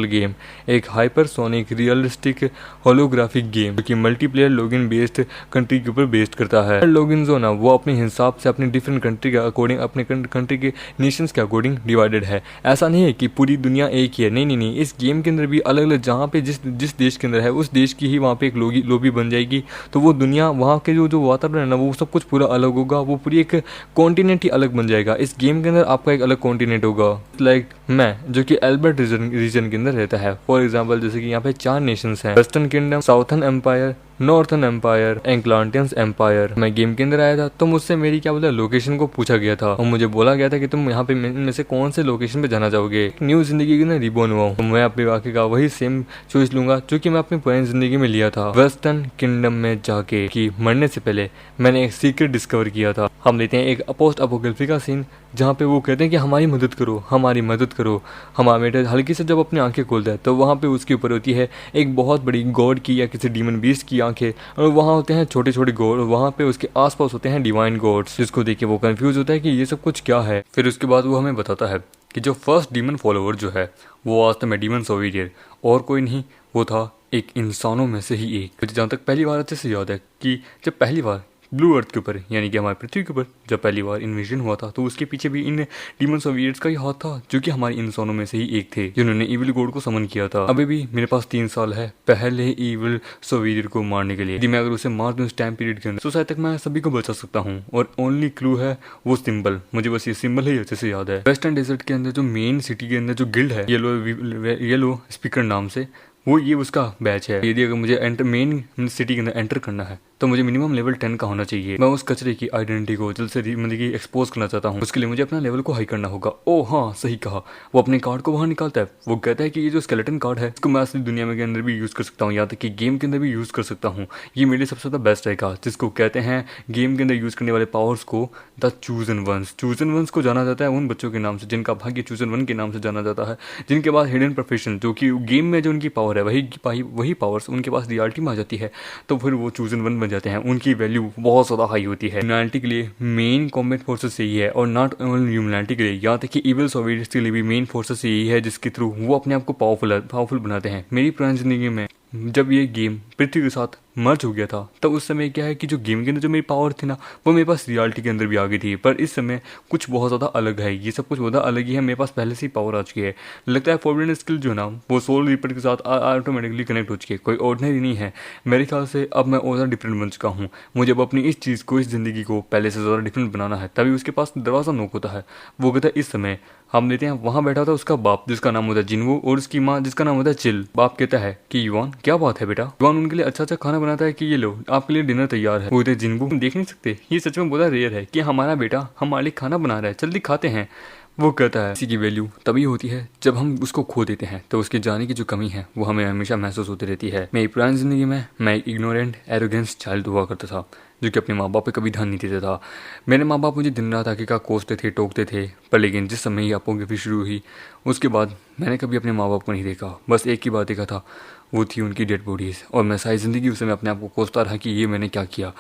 A: गेम एक हाइपरसोनिक रियलिस्टिक होलोग्राफिक गेम जो कि मल्टीप्लेयर लॉगिन बेस्ड कंट्री के ऊपर बेस्ड करता है। लॉगिन जो ना वो अपने हिसाब से अपनी डिफरेंट कंट्री के अकॉर्डिंग अपने कंट्री के नेशंस के अकॉर्डिंग डिवाइडेड है। ऐसा नहीं है कि पूरी दुनिया एक ही है, नहीं। इस गेम के अंदर भी अलग अलग जहाँ पे जिस देश के अंदर है उस देश की ही वहाँ पे एक लॉबी बन जाएगी। तो वो दुनिया वहाँ के जो वातावरण है ना वो सब कुछ पूरा अलग होगा। वो पूरी एक कॉन्टिनेंट ही अलग बन जाएगा। इस गेम के अंदर आपका एक अलग कॉन्टिनेंट होगा। लाइक मैं जो कि एल्बर्ट रीजन के अंदर रहता है। फॉर एग्जाम्पल जैसे कि यहाँ पे 4 नेशंस हैं, western kingdom, southern empire, northern empire, एंक्लांटियंस एम्पायर। मैं गेम के अंदर आया था तो मुझसे मेरी क्या बोलते हैं लोकेशन को पूछा गया था और मुझे बोला गया था कि तुम यहाँ पे में से कौन से लोकेशन पे जाना चाहोगे। न्यू जिंदगी के अंदर रिबोर्न हुआ हूँ तो मैं अपने वाकई का वही सेम चॉइस लूंगा जो कि मैं अपनी पुरानी जिंदगी में लिया था, वेस्टर्न किंगडम में जाके। कि मरने से पहले मैंने एक सीक्रेट डिस्कवर किया था। हम लेते हैं एक पोस्ट अपोकैलिप्टिक का सीन जहाँ पे वो कहते हैं कि हमारी मदद करो। हमारा बेटा हल्की से जब अपनी आंखें खोलता है तो वहाँ पे उसके ऊपर होती है एक बहुत बड़ी गॉड की या किसी डीमन बीस्ट की आंखें, और वहाँ होते हैं छोटे छोटे गॉड, वहाँ पे उसके आसपास होते हैं डिवाइन गॉड्स, जिसको देख के वो कंफ्यूज होता है कि ये सब कुछ क्या है। फिर उसके बाद वो हमें बताता है कि जो फर्स्ट डीमन फॉलोअर जो है वो वास्तव में डीमन सोवियर और कोई नहीं, वो था एक इंसानों में से ही एक। मुझे जहाँ तक पहली बार अच्छे से याद है कि जब पहली बार ब्लू अर्थ के ऊपर यानी कि हमारी पृथ्वी के ऊपर जब पहली बार इन्वेजन हुआ था तो उसके पीछे भी इन डीमन सोवियट्स का ही हाथ था, जो कि हमारे इंसानों में से ही एक थे जिन्होंने इविल गॉड को समन किया था। अभी भी मेरे पास 3 साल है पहले इविल सोवियर को मारने के लिए। यदि मैं अगर उसे मार दूं इस टाइम पीरियड के अंदर तो शायद तक मैं सभी को बचा सकता हूँ। और ओनली क्लू है वो सिंबल, मुझे बस ये सिंबल ही अच्छे से याद है। वेस्टर्न डेजर्ट के अंदर जो मेन सिटी के अंदर जो गिल्ड है येलो स्पीकर नाम से, वो ये उसका बैच है। यदि अगर मुझे मेन सिटी के अंदर एंटर करना है तो मुझे मिनिमम लेवल 10 का होना चाहिए। मैं उस कचरे की आइडेंटिटी को जल्द से मतलब कि एक्सपोज करना चाहता हूँ। उसके लिए मुझे अपना लेवल को हाई करना होगा। ओह हाँ, सही कहा। वो अपने कार्ड को बाहर निकालता है। वो कहता है कि ये जो स्केलेटन कार्ड है इसको मैं असली दुनिया में के अंदर भी यूज कर सकता हूँ, यहाँ तक कि गेम के अंदर भी यूज कर सकता हूँ। ये मेरे लिए सबसे ज्यादा बेस्ट रहेगा, जिसको कहते हैं गेम के अंदर यूज करने वाले पावर्स को the chosen ones. Chosen ones को जाना जाता है उन बच्चों के नाम से जिनका भाग्य चूजन वन के नाम से जाना जाता है, जिनके पास हिडन प्रोफेशन जो कि गेम में जो उनकी पावर है वही पावर्स उनके पास रियलिटी में आ जाती है, तो फिर वो चूजन वन बन जाते हैं। उनकी वैल्यू बहुत ज्यादा हाई होती है। ह्यूमैनिटी के लिए मेन कॉम्बैट फोर्सेस यही है, और नॉट ओनली ह्यूमैनिटी के लिए, यहाँ तक कि इविल सोवियट्स के लिए भी मेन फोर्सेस यही है जिसके थ्रू वो अपने आप को पावरफुल बनाते हैं। मेरी पुरानी जिंदगी में जब ये गेम पृथ्वी के साथ मर्ज हो गया था तब उस समय क्या है कि जो गेम के अंदर जो मेरी पावर थी ना वो मेरे पास रियलिटी के अंदर भी आ गई थी। पर इस समय कुछ बहुत ज़्यादा अलग है, ये सब कुछ बहुत अलग ही है। मेरे पास पहले से ही पावर आ चुकी है। लगता है फॉरबिडन स्किल जो ना वो सोल रीपर के साथ ऑटोमेटिकली कनेक्ट हो चुकी है, कोई ऑर्डिनरी नहीं है। मेरे ख्याल से अब मैं और ज़्यादा डिफरेंट बन चुका हूँ। मुझे अब अपनी इस चीज़ को, इस जिंदगी को पहले से ज़्यादा डिफरेंट बनाना है। तभी उसके पास दरवाज़ा नोक होता है। वो कहता है इस समय हम लेते हैं, वहां बैठा था उसका बाप जिसका नाम होता है जिनवू और उसकी माँ जिसका नाम होता है चिल। बाप कहता है कि युवान क्या बात है बेटा। युवान उनके लिए अच्छा खाना बनाता है कि ये लो आपके लिए डिनर तैयार है। वो कहते जिंबू हम देख नहीं सकते, ये सच में बहुत रेयर है कि हमारा बेटा हमारे लिए खाना बना रहा है, जल्दी खाते हैं। वो कहता है किसी की वैल्यू तभी होती है जब हम उसको खो देते हैं, तो उसके जाने की जो कमी है वो हमें हमेशा महसूस होती रहती है। मेरी पुरानी जिंदगी में मैं एक इग्नोरेंट एरोगेंस चाइल्ड हुआ करता था जो कि अपने माँ बाप पे कभी ध्यान नहीं देता था। मेरे माँ बाप मुझे दिन रात आके का कोसते थे, टोकते थे, पर लेकिन जिस समय ही आपोगी शुरू हुई उसके बाद मैंने कभी अपने माँ बाप को नहीं देखा। बस एक ही बात देखा था, वो थी उनकी डेड बॉडीज़। और मैं सारी ज़िंदगी उस समय अपने आप को कोसता रहा कि ये मैंने क्या किया।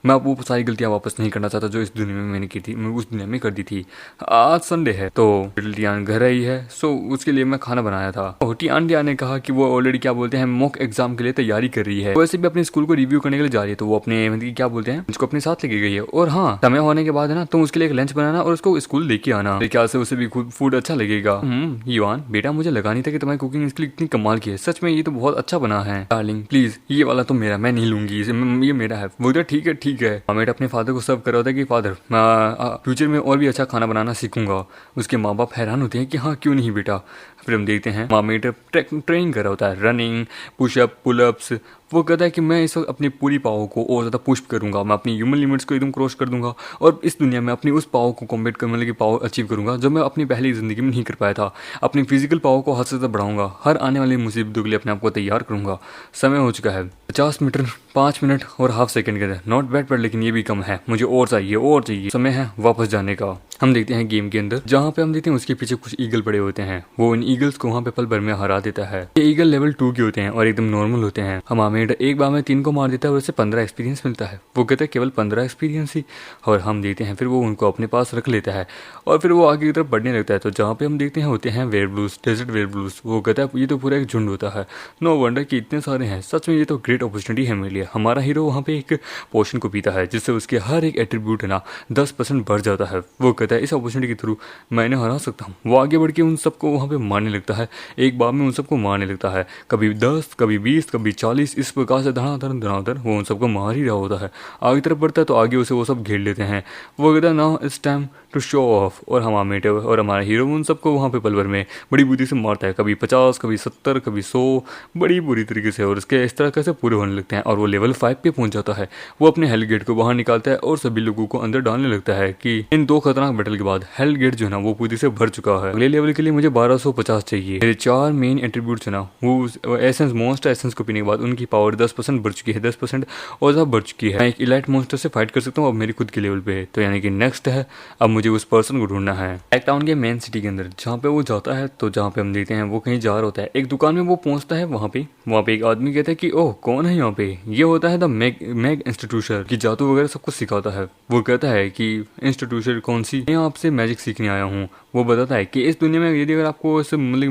A: मैं अब वो सारी गलतियाँ वापस नहीं करना चाहता जो इस दुनिया में मैंने की थी, मैं उस दुनिया में कर दी थी। आज संडे है तो लिटिल टियान घर आई है, सो उसके लिए मैं खाना बनाया था। टियान टिया ने कहा कि वो ऑलरेडी क्या बोलते हैं मॉक एग्जाम के लिए तैयारी कर रही है, वैसे भी अपने स्कूल को रिव्यू करने के लिए जा रही है, तो वो अपने मतलब क्या बोलते हैं उसको अपने साथ लेके गई है। और हाँ, समय होने के बाद है ना तुम उसके लिए एक लंच बनाना और उसको स्कूल लेके आना, क्या से उसे भी फूड अच्छा लगेगा। युवान बेटा मुझे लगा नहीं था कि तुम्हारी कुकिंग इसके लिए इतनी कमाल की है, सच में ये तो बहुत अच्छा बना है। डार्लिंग प्लीज ये वाला तो मेरा, मैं नहीं लूंगी, ये मेरा है। वो तो ठीक है ठीक है। बेटा अपने फादर को सर्व कर रहा था कि फादर मैं फ्यूचर में और भी अच्छा खाना बनाना सीखूंगा। उसके माँ बाप हैरान होते हैं कि हाँ क्यों नहीं बेटा। फिर हम देखते हैं मामेट ट्रेनिंग कर रहा होता है, रनिंग, पुशअप, पुलअप्स। वो कहता है कि मैं इस वक्त अपनी पूरी पावर को और ज़्यादा पुश करूंगा, मैं अपनी ह्यूमन लिमिट्स को एकदम क्रॉस कर दूंगा और इस दुनिया में अपनी उस पावर को कॉम्बेट करने वाली पावर अचीव करूंगा जो मैं अपनी पहली ज़िंदगी में नहीं कर पाया था। अपनी फिजिकल पावर को हद से ज़्यादा बढ़ाऊंगा, हर आने वाली मुसीबतों के लिए अपने आप को तैयार करूंगा। समय हो चुका है 50 मीटर 5 मिनट और हाफ सेकंड के अंदर, नॉट बैड पर लेकिन ये भी कम है, मुझे और चाहिए। समय है वापस जाने का। हम देखते हैं गेम के अंदर जहाँ पे हम देखते हैं उसके पीछे कुछ ईगल पड़े होते हैं, वो इन ईगल्स को वहाँ पे पल भर में हरा देता है। ये ईगल लेवल 2 के होते हैं और एकदम नॉर्मल होते हैं। हम आमेड एक बार में 3 को मार देता है और उसे 15 एक्सपीरियंस मिलता है। वो कहता है केवल 15 एक्सपीरियंस ही, और हम देखते हैं फिर वो उनको अपने पास रख लेता है और फिर वो आगे की तरफ बढ़ने लगता है। तो जहाँ पे हम देखते हैं होते हैं वेयरवुल्व्स, डेजर्ट वेयरवुल्व्स। वो कहता है ये तो पूरा एक झुंड होता है, नो वंडर कि इतने सारे हैं, सच में ये तो ग्रेट अपॉर्चुनिटी है मेरे लिए। हमारा हीरो वहाँ पे एक पोशन को पीता है जिससे उसके हर एक एट्रीब्यूट है ना 10% बढ़ जाता है। वो कहता है इस अपॉर्चुनिटी के थ्रू मैं इन्हें हरा सकता हूँ। वो आगे बढ़ के उन सबको वहाँ पे मारने लगता है, एक बार में उन सबको मारने लगता है, कभी 10, कभी 20, कभी 40, इस प्रकार से धड़ाधड़ वो उन सबको मार ही रहा होता है। आगे तरफ बढ़ता है तो आगे उसे वो सब घेर लेते हैं। वो कहता है now it's time to show off, और हम आमेट और हमारा हीरो उन सबको वहाँ पे पल भर में बड़ी बुद्धि से मारता है, कभी 50, कभी 70, कभी 100, बड़ी बुरी तरीके से, और उसके इस तरह कैसे पूरे होने लगते हैं और वो लेवल 5 पे पहुंच जाता है। वो अपने हेल गेट को बाहर निकालता है और सभी लोगों को अंदर डालने लगता है कि इन 2 खतरनाक बैटल के बाद हेल गेट जो है ना वो पूरी से भर चुका है। अगले लेवल के लिए मुझे 1250 चाहिए। मेरे 4 मेन एट्रीब्यूट्स है ना वो एसेंस, मॉन्स्टर एसेंस को पीने के बाद उनकी पावर 10% बढ़ चुकी है, 10% और ज़्यादा बढ़ चुकी है। मैं एक इलाइट मॉन्स्टर से फाइट कर सकता हूँ अब मेरी खुद के लेवल पे है, तो यानी कि नेक्स्ट है अब मुझे उस पर्सन को ढूंढना है। एक टाउन के मेन सिटी के अंदर जहाँ पे वो जाता है, तो जहाँ पे हम देखते हैं वो कहीं जा रहा होता है, एक दुकान में वो पहुंचता है। वहाँ पे एक आदमी कहता है कि ओह कौन है यहाँ पे, ये होता है द मैग इंस्टीट्यूशन की जादू वगैरह सब कुछ सिखाता है। वो कहता है कि इंस्टीट्यूशन कौन सी, मैं आपसे मैजिक सीखने आया हूँ। वो बताता है कि इस दुनिया में यदि अगर आपको इस मतलब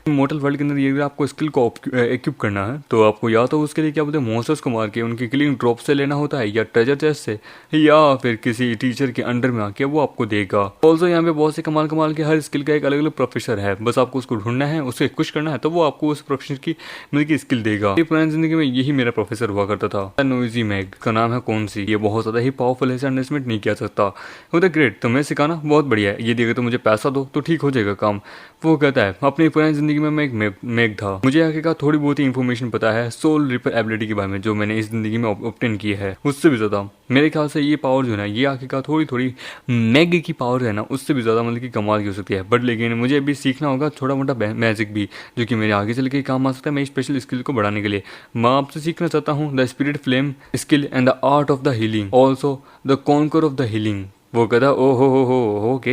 A: मोटल वर्ल्ड के अंदर यदि आपको स्किल को इक्विप करना है तो आपको या तो उसके लिए क्या बोलते हैं मॉन्स्टर्स को मार के उनकी क्लिंग ड्रॉप से लेना होता है, या ट्रेजर चेस्ट से, या फिर किसी टीचर के अंडर में आके वो आपको देगा। ऑल्सो यहाँ पे बहुत से कमाल के हर स्किल का एक अलग अलग प्रोफेसर है, बस आपको उसको ढूंढना है, उसे खुश करना है, तो वो आपको उस प्रोफेसर की मतलब की स्किल देगा। पुरानी जिंदगी में यही मेरा प्रोफेसर हुआ करता था, नोइजी मैग का नाम है कौन सी। ये बहुत ज्यादा ही पावरफुल है, इसे अंडरएस्टिमेट नहीं किया सकता। वो तो ग्रेट, तुम्हें सिखाना बहुत बढ़िया है, यदि अगर तुम मुझे पैसा दो तो ठीक हो जाएगा काम। वो कहता है अपनी पुरानी जिंदगी में मैं एक मैग था, मुझे आगे का थोड़ी बहुत ही इन्फॉर्मेशन पता है सोल रिपर एबिलिटी के बारे में जो मैंने इस जिंदगी में ऑब्टेन की है, उससे भी ज्यादा मेरे ख्याल से ये पावर जो है ना ये आगे का थोड़ी मैग की पावर है ना उससे भी ज्यादा मतलब की कमाल की हो सकती है। बट लेकिन मुझे अभी सीखना होगा थोड़ा मोटा मैजिक भी, जो कि मेरे आगे चल के काम आ सकता है, मैं स्पेशल स्किल को बढ़ाने के लिए। मैं आपसे सीखना चाहता हूँ the spirit flame skill and the art of the healing, also the conquer of the healing. वो कहता ओ हो ओके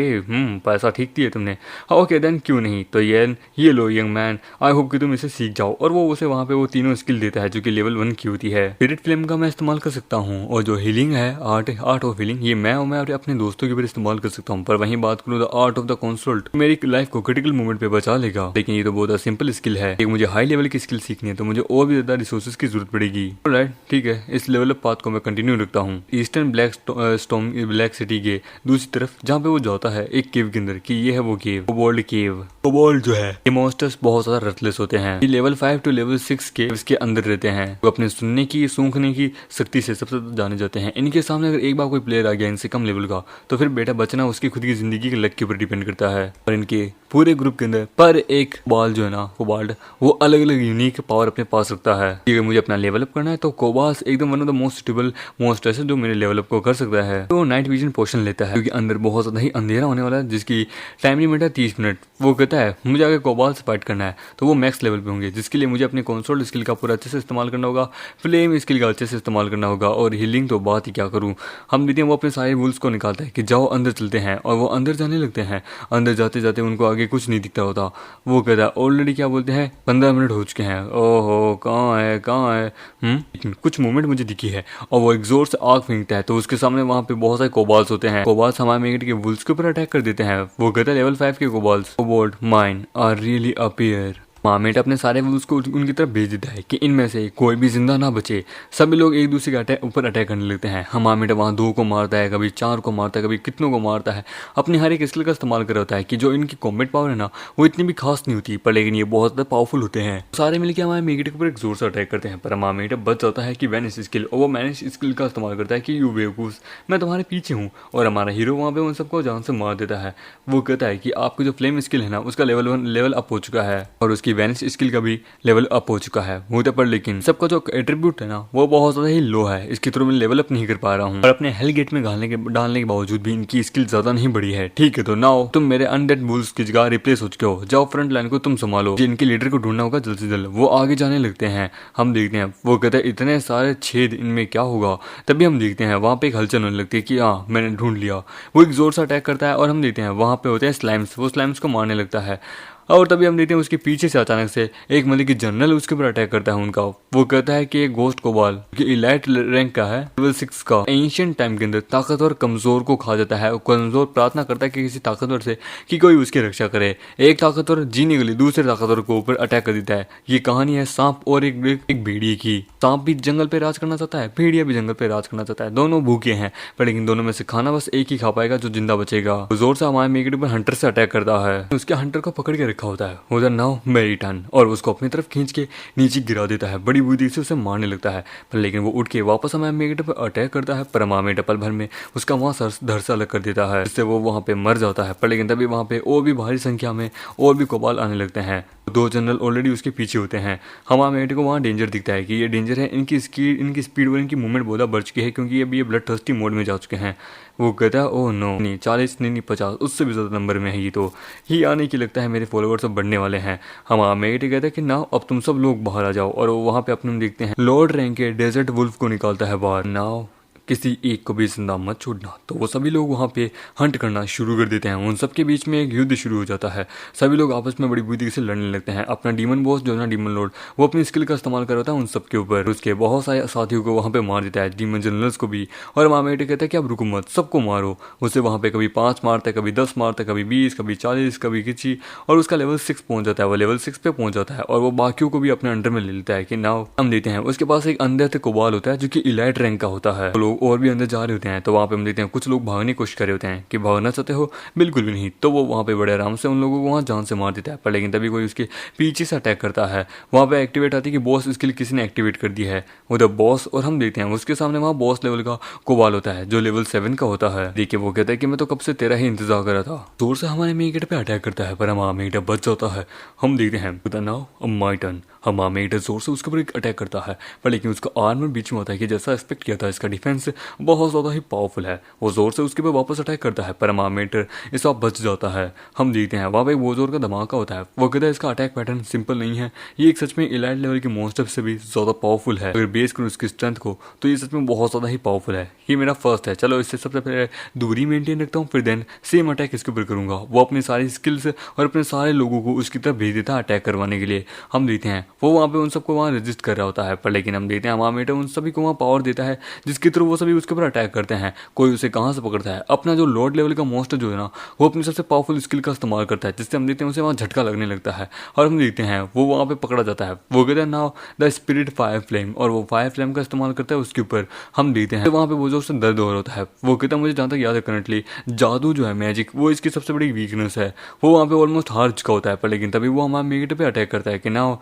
A: पैसा ठीक दिया तुमने, ओके देन क्यों नहीं, तो ये लो यंग मैन, आई होप कि तुम इसे सीख जाओ। और वो उसे वहाँ पे वो तीनों स्किल देता है जो कि लेवल 1 की होती है। स्पिरिट फ्लेम का मैं इस्तेमाल कर सकता हूँ, और जो हीलिंग है आर्ट ऑफ हीलिंग ये मैं अपने दोस्तों के ऊपर इस्तेमाल कर सकता हूँ। पर वहीं बात करूँ the art of the consult, मेरी लाइफ को क्रिटिकल मोमेंट पे बचा लेगा। लेकिन ये तो बहुत सिंपल स्किल है, एक मुझे हाई लेवल की स्किल सीखनी है तो मुझे और भी ज्यादा रिसोर्सेज की जरूरत पड़ेगी। राइट ठीक है, इस लेवल ऑफ पाथ को मैं कंटिन्यू रखता हूँ ईस्टर्न ब्लैक सिटी के दूसरी तरफ जहाँ पे वो जाता है एक केव के अंदर, कि ये है वो केव, कोबोल्ड केव। कोबोल्ड जो है ये मॉन्स्टर्स बहुत ज्यादा रथलेस होते हैं, ये लेवल 5 टू लेवल 6 के इसके अंदर रहते हैं। वो अपने सुनने की सूंघने की शक्ति से सबसे जाने जाते हैं। इनके सामने अगर एक बार कोई प्लेयर आ गया इनसे कम लेवल का तो फिर बेटा बचना उसकी खुद की जिंदगी के लक के ऊपर डिपेंड करता है। और इनके पूरे ग्रुप के अंदर पर एक बॉल जो है ना कोबाल्ट वो अलग अलग यूनिक पावर अपने पास रखता है। अगर मुझे अपना लेवल अप करना है तो कोबास एकदम one of the most suitable most है जो मेरे लेवल अप को कर सकता है। तो नाइट विजन पोशन लेता है क्योंकि अंदर बहुत ज्यादा ही अंधेरा होने वाला है जिसकी टाइम लिमिट है 30 मिनट। वो कहता है मुझे अगर कोबाल से फाइट करना है तो वो मैक्स लेवल पे होंगे जिसके लिए मुझे अपने कंसोल स्किल का पूरा अच्छे से इस्तेमाल करना होगा, फ्लेम स्किल का अच्छे से इस्तेमाल करना होगा और हीलिंग तो बात ही क्या करूँ। हम देखते हैं वो अपने सारे वुल्स को निकालता है कि जाओ अंदर चलते हैं और वो अंदर जाने लगते हैं। अंदर जाते जाते उनको आगे कुछ नहीं दिखता होता। वो कहता है ऑलरेडी क्या बोलते हैं 15 मिनट हो चुके हैं। ओहो कहाँ है कहाँ है। कुछ मूवमेंट मुझे दिखी है और वो एक जोर से आग फेंकता है तो उसके सामने वहाँ पे बहुत सारे कोबाल्स होते हैं। कोबाल्स हमारे मेगेट के वुल्स के ऊपर अटैक कर देते हैं। वो कहता है लेवल 5 के kobolds kobold mine are really appear. मामेट अपने सारे वुल्स को उनकी तरफ भेज देता है कि इनमें से कोई भी जिंदा ना बचे। सभी लोग एक दूसरे के ऊपर अटैक करने लगते हैं। मामेट वहाँ 2 को मारता है, कभी 4 को मारता है, कभी कितनों को मारता है। अपनी हर एक स्किल का इस्तेमाल कर होता है कि जो इनकी कॉम्बैट पावर है ना वो इतनी भी खास नहीं होती पर लेकिन ये बहुत ज़्यादा पावरफुल होते हैं। सारे मिलकर हमारे मेगेट के ऊपर एक जोर से अटैक करते हैं पर मामेट बच जाता है कि वैनिश स्किल और वो वैनिश स्किल का इस्तेमाल करता है कि यू बेवकूफ मैं तुम्हारे पीछे हूँ और हमारा हीरो वहाँ पे उन सबको जान से मार देता है। वो कहता है कि आपको जो फ्लेम स्किल है ना उसका लेवल अप हो चुका है और उसकी वैनिश स्किल का भी लेवल अप हो चुका है। वो पर लेकिन सबका जो एट्रीब्यूट है ना वो बहुत ज्यादा ही लो है। इसके थ्रू मैं लेवल अप नहीं कर पा रहा हूँ और अपने हेल गेट में डालने के बावजूद भी इनकी स्किल ज्यादा नहीं बढ़ी है। ठीक है तो नाउ तुम मेरे अनडेड वुल्स की जगह रिप्लेस हो चुके हो, जाओ फ्रंट लाइन को तुम संभालो। इनके लीडर को ढूंढना होगा जल्द से जल्द। वो आगे जाने लगते हैं। हम देखते हैं वो कहते हैं इतने सारे छेद इनमें क्या होगा। तभी हम देखते हैं वहाँ पे एक हलचल होने लगती है कि हाँ मैंने ढूंढ लिया। वो एक जोर से अटैक करता है और हम देखते हैं वहाँ पे होते हैं स्लाइम्स। वो स्लाइम्स को मारने लगता है और तभी हम देखते हैं उसके पीछे से अचानक से एक मतलब कि जनरल उसके ऊपर अटैक करता है उनका। वो कहता है कि एक गोस्ट कोबाल इलाइट रैंक का है, लेवल 6 का, एंशिएंट टाइम के अंदर ताकतवर कमजोर को खा जाता है। कमजोर प्रार्थना करता है कि किसी ताकतवर से कि कोई उसकी रक्षा करे। एक ताकतवर जीने के लिए दूसरे ताकतवर को ऊपर अटैक कर देता है। ये कहानी है सांप और एक भेड़िए की। सांप भी जंगल पे राज करना चाहता है, भेड़िया भी जंगल पे राज करना चाहता है। दोनों भूखे हैं पर लेकिन दोनों में से खाना बस एक ही खा पाएगा जो जिंदा बचेगा। जोर से हमारे मेगेट पर हंटर से अटैक करता है। उसके हंटर को पकड़ के रखा होता है उधर नाउ मेरी टर्न और उसको अपनी तरफ खींच के नीचे गिरा देता है। बड़ी बुद्धि से उसे मारने लगता है पर लेकिन वो उठ के वापस हमारे मेगेट पर अटैक करता है पर हमारे पल भर में उसका वहाँ धड़ से अलग कर देता है जिससे वो वहाँ पे मर जाता है। पर लेकिन तभी वहाँ पे और भी भारी संख्या में और भी कोबाल आने लगते हैं। 2 जनरल ऑलरेडी उसके पीछे होते हैं। हमारे मेगेट को वहाँ डेंजर दिखता है कि ये डेंजर है। इनकी स्पीड और इनकी मूवमेंट बहुत बढ़ चुकी है क्योंकि अभी ये ब्लड थर्स्टी मोड में जा चुके हैं। वो कहता है ओह नो नहीं 40 नहीं 50 उससे भी ज़्यादा नंबर में है ये तो ही आने की लगता है मेरे फॉलोअर्स अब बढ़ने वाले हैं। हमारा मेगेट कहता है कि नाउ अब तुम सब लोग बाहर आ जाओ और वहाँ पे अपने देखते हैं लॉर्ड रैंक के डेजर्ट वुल्फ को निकालता है बाहर। नाउ किसी एक को भी जिंदा मत छोड़ना। तो वो सभी लोग वहाँ पे हंट करना शुरू कर देते हैं। उन सबके बीच में एक युद्ध शुरू हो जाता है। सभी लोग आपस में बड़ी बुद्धि से लड़ने लगते हैं। अपना डीमन बॉस जो है ना डीमन लॉर्ड वो अपनी स्किल का इस्तेमाल कर रहा था उन सबके ऊपर। उसके बहुत सारे साथियों को वहाँ पे मार देता है, डीमन जनरल्स को भी। और मामेट कहता है कि अब रुको मत, सबको मारो। उसे वहाँ पे कभी 5 मारता है, कभी 10 मारता है, कभी 20, कभी 40, कभी किसी और उसका लेवल 6 पहुंच जाता है। वो लेवल 6 पे पहुंच जाता है और वो बाकियों को भी अपने अंडर में ले लेता है कि नाउ हम देते हैं। उसके पास एक अंदर कोबाल होता है जो कि इलाइट रैंक का होता है। लोग और भी अंदर जा रहे होते हैं तो वहाँ पे हम देखते हैं कुछ लोग भागने की कोशिश कर रहे होते हैं कि भागना चाहते हो, बिल्कुल भी नहीं। तो वो वहाँ पे बड़े आराम से उन लोगों को वहाँ जान से मार देता है पर लेकिन तभी कोई उसके पीछे से अटैक करता है। वहाँ पे एक्टिवेट आती है कि बॉस स्किल किसी ने एक्टिवेट कर दी है उधर बॉस। और हम देखते हैं उसके सामने वहाँ बॉस लेवल का कोबाल होता है जो लेवल 7 का होता है। देखिए वो कहता है कि मैं तो कब से तेरा ही इंतजार कर रहा था। जोर से हमारे मेगेट पे अटैक करता है पर हमारा मेगेट बच जाता है। हम देखते हैं नाउ माय टर्न। हमारा मेगेट जोर से उसके ऊपर अटैक करता है पर लेकिन उसका आर्मर बीच में होता है कि जैसा एक्सपेक्ट किया था इसका डिफेंस बहुत ज़्यादा ही पावरफुल है। वो जोर से उसके ऊपर वापस अटैक करता है पर हमारा मेगेट इस बार बच जाता है। हम देखते हैं वहाँ पे वो जोर का धमाका होता है। वो कहता है इसका अटैक पैटर्न सिंपल नहीं है, ये एक सच में इलाइट लेवल के मॉन्स्टर से भी ज़्यादा पावरफुल है। अगर बेस करूँ उसकी स्ट्रेंथ को तो ये सच में बहुत ज़्यादा ही पावरफुल है। ये मेरा फर्स्ट है, चलो इससे सबसे पहले दूरी मेंटेन रखता हूँ फिर देन सेम अटैक इसके ऊपर करूँगा। वो अपनी सारी स्किल्स और अपने सारे लोगों को उसकी तरफ भेज देता है अटैक करवाने के लिए। हम देखते हैं वो वहाँ पे उन सबको वहाँ रजिस्ट कर रहा होता है पर लेकिन हम देखते हैं हमारा मेगेट उन सभी को वहाँ पावर देता है जिसके थ्रू वो सभी उसके ऊपर अटैक करते हैं। कोई उसे कहाँ से पकड़ता है, अपना जो लॉर्ड लेवल का मॉन्स्टर जो है ना वो अपनी सबसे पावरफुल स्किल का इस्तेमाल करता है जिससे हम देखते हैं उसे वहाँ झटका लगने लगता है और हम देखते हैं वो वहाँ पे पकड़ा जाता है। वो कहता है now the spirit fire flame और वो फायर फ्लेम का इस्तेमाल करता है उसके ऊपर। हम देखते हैं वहाँ पे वो जो उससे दर्द हो रहा होता है। वो कहता है मुझे जहाँ तक याद है करंटली जादू जो है मैजिक वो इसकी सबसे बड़ी वीकनेस है। वो वहाँ पे ऑलमोस्ट हार चुका होता है पर लेकिन तभी वो हमारे मेगेट पे अटैक करता है कि नाउ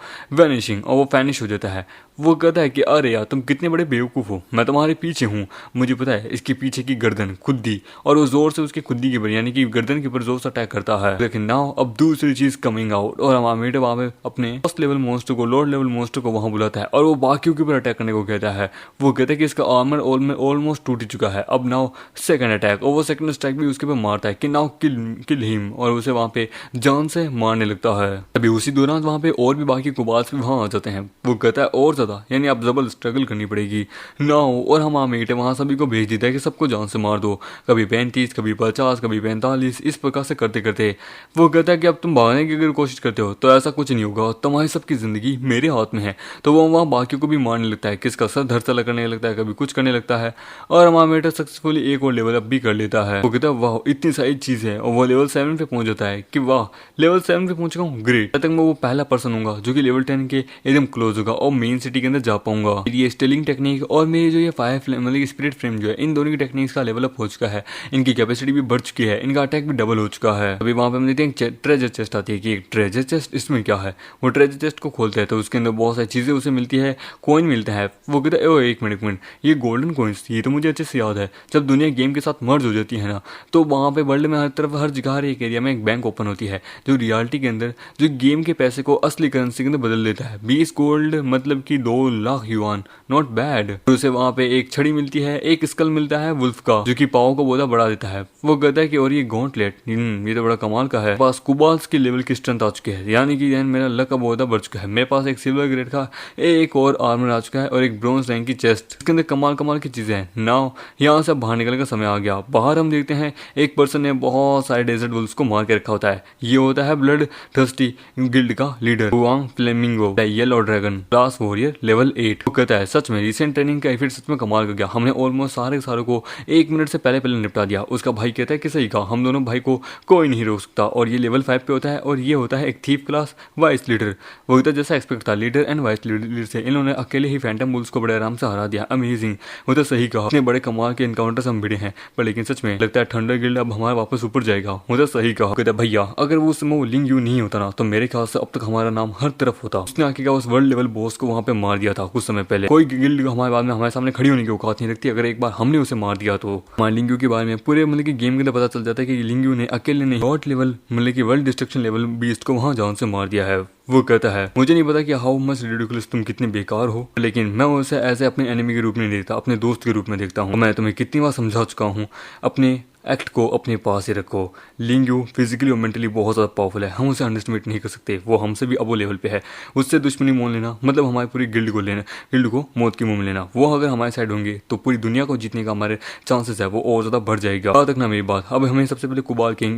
A: वैनिशिंग, और वो फैनिश हो जाता है। वो कहता है कि अरे यार तुम कितने बड़े बेवकूफ़ हो, मैं तुम्हारे पीछे हूँ, मुझे पता है इसके पीछे की गर्दन खुद्दी, और वो जोर से उसकी खुद्दी के ऊपर यानी कि गर्दन के ऊपर जोर से अटैक करता है। लेकिन नाउ अब दूसरी चीज कमिंग आउट, और अमामेट वहाँ पे अपने फर्स्ट लेवल मोन्स्टर को, लोअर लेवल मोन्स्टर को वहाँ बुलाता है और वो बाकियों के ऊपर अटैक करने को कहता है। वो कहता है कि इसका आर्मर ऑलमोस्ट टूट चुका है, अब नाउ सेकंड अटैक, और वो सेकंड अटैक भी उसके ऊपर मारता है कि नाउ किल हिम, और उसे वहाँ पे जान से मारने लगता है। अभी उसी दौरान वहाँ पे और भी बाकी कुबाल्स भी वहाँ आ जाते हैं। वो कहता है और ज्यादा, यानी आप जबल स्ट्रगल करनी पड़ेगी नाउ, और हम आमेट वहाँ सभी को भेज देता है कि सबको जान से मार दो, कभी 35, कभी 50, कभी 45, इस प्रकार से करते करते वो कहता है कि अब तुम भागने की अगर कोशिश करते हो तो ऐसा कुछ नहीं होगा, तुम्हारी सबकी जिंदगी मेरे हाथ में है। तो वो वहाँ बाकियों को भी मारने लगता है, किसका सर धड़ से करने लगता है, कभी कुछ करने लगता है, और अमामेट सक्सेसफुली एक और लेवल अप भी कर लेता है। वो कहता है वाह इतनी सारी चीज़ है, और वो लेवल 7 पे पहुंच जाता है कि वाह लेवल 7 पे पहुंच गया हूँ, ग्रेट, तक मैं वो पहला पर्सन हूँ जो कि लेवल 10 के एकदम क्लोज होगा और मेन सिटी के अंदर जा पाऊंगा। ये स्टेलिंग टेक्निक और मेरी जो ये फायर फ्लेम मतलब स्पिरिट फ्रेम जो है, इन दोनों की टेक्निक्स का लेवल अप हो चुका है, इनकी कैपेसिटी भी बढ़ चुकी है, इनका अटैक भी डबल हो चुका है। अभी वहाँ पे हम देखते हैं ट्रेजर चेस्ट आती है कि एक ट्रेजर चेस्ट, इसमें क्या है। वो ट्रेजर चेस्ट को खोलते हैं तो उसके अंदर बहुत सारी चीज़ें उसे मिलती है, कॉइन मिलता है। वो कहता है ओ एक मिनट, ये गोल्डन कॉइन्स, ये तो मुझे अच्छे से याद है, जब दुनिया गेम के साथ मर्ज हो जाती है ना, तो वहाँ पे वर्ल्ड में हर तरफ हर जगह हर एक एरिया में एक बैंक ओपन होती है जो रियलिटी के अंदर जो गेम के पैसे को असली करेंसी के अंदर बदल देता है। 20 गोल्ड मतलब कि 2 लाख युआन, नॉट बैड। उसे वहाँ पे एक छड़ी मिलती है, एक स्कल मिलता है वुल्फ का जो कि पाव को बहुत बढ़ा देता है। वो कहता है कि और ये गॉन्टलेट, ये तो बड़ा कमाल का है, पास कुबाल्स की लेवल की स्ट्रेंथ आ चुकी है, यानी कि मेरा लक अब बहुत बढ़ चुका है। मेरे पास एक सिल्वर ग्रेड का एक और आर्मर आ चुका है और एक ब्रॉन्ज रैंक की चेस्ट, इसके अंदर कमाल कमाल की चीजें हैं। नाउ यहाँ से बाहर निकलने का समय आ गया। बाहर हम देखते हैं एक पर्सन ने बहुत सारे डेजर्ट वुल्फ्स को मार के रखा होता है। ये होता है ब्लड थर्स्टी गिल्ड का leader Huang flamingo, yellow dragon class warrior level 8। वो कहता है सच में रिसेंट ट्रेनिंग का इफेक्ट सच में कमाल कर गया, हमने ऑलमोस्ट सारे को 1 मिनट से पहले निपटा दिया। उसका भाई कहता है कि सही कहा, हम दोनों भाई को कोई नहीं रोक सकता, और ये लेवल 5 पे होता है, और ये होता है एक थीफ क्लास वाइस लीडर। वो तो जैसा एक्सपेक्ट था, लीडर एंड वाइस लीडर से इन्होंने अकेले ही फैंटम बुल्स को बड़े आराम से हरा दिया। अमेजिंग, वो तो सही कहा, इतने बड़े कमाल के इनकाउंटर्स हम भिड़े हैं, पर लेकिन सच में लगता है थंडर गिल्ड अब हमारे वापस ऊपर जाएगा। वो तो सही कहा। कहता भैया अगर वो समय वो लिंग यू नहीं होता ना, तो मेरे ख्याल से अब तक हमारा नाम हर तरफ होता। उसने आके क्या उस वर्ल्ड लेवल बॉस को वहाँ पे मार दिया था कुछ समय पहले। कोई गिल्ड हमारे बाद में हमारे सामने खड़ी होने की औकात नहीं रखती, अगर एक बार हमने उसे मार दिया तो। हमारे लिंग यू के बारे में पूरे मतलब कि गेम के अंदर पता चल जाता है कि लिंग यू ने अकेले ने गॉड लेवल मतलब कि वर्ल्ड डिस्ट्रक्शन लेवल बीस्ट को वहाँ जान से मार दिया है। वो कहता है मुझे नहीं पता कि हाउ मच रिडिकुलस तुम कितने बेकार हो, लेकिन मैं उसे ऐसे अपने एनिमी के रूप में नहीं देखता, अपने दोस्त के रूप में देखता हूँ। मैं तुम्हें कितनी बार समझा चुका हूँ, अपने एक्ट को अपने पास ही रखो। लिंग यू फिजिकली और मेंटली बहुत ज़्यादा पावरफुल है, हम उसे अंडरस्टिमेट नहीं कर सकते। वो हमसे भी अबो लेवल पे है। उससे दुश्मनी मोल लेना मतलब हमारी पूरी गिल्ड को लेना, गिल्ड को मौत की मुंह में लेना। वो अगर हमारे साइड होंगे तो पूरी दुनिया को जीतने का हमारे चांसेस है वो और ज़्यादा बढ़ जाएगा। तक ना मेरी बात, अब हमें सबसे पहले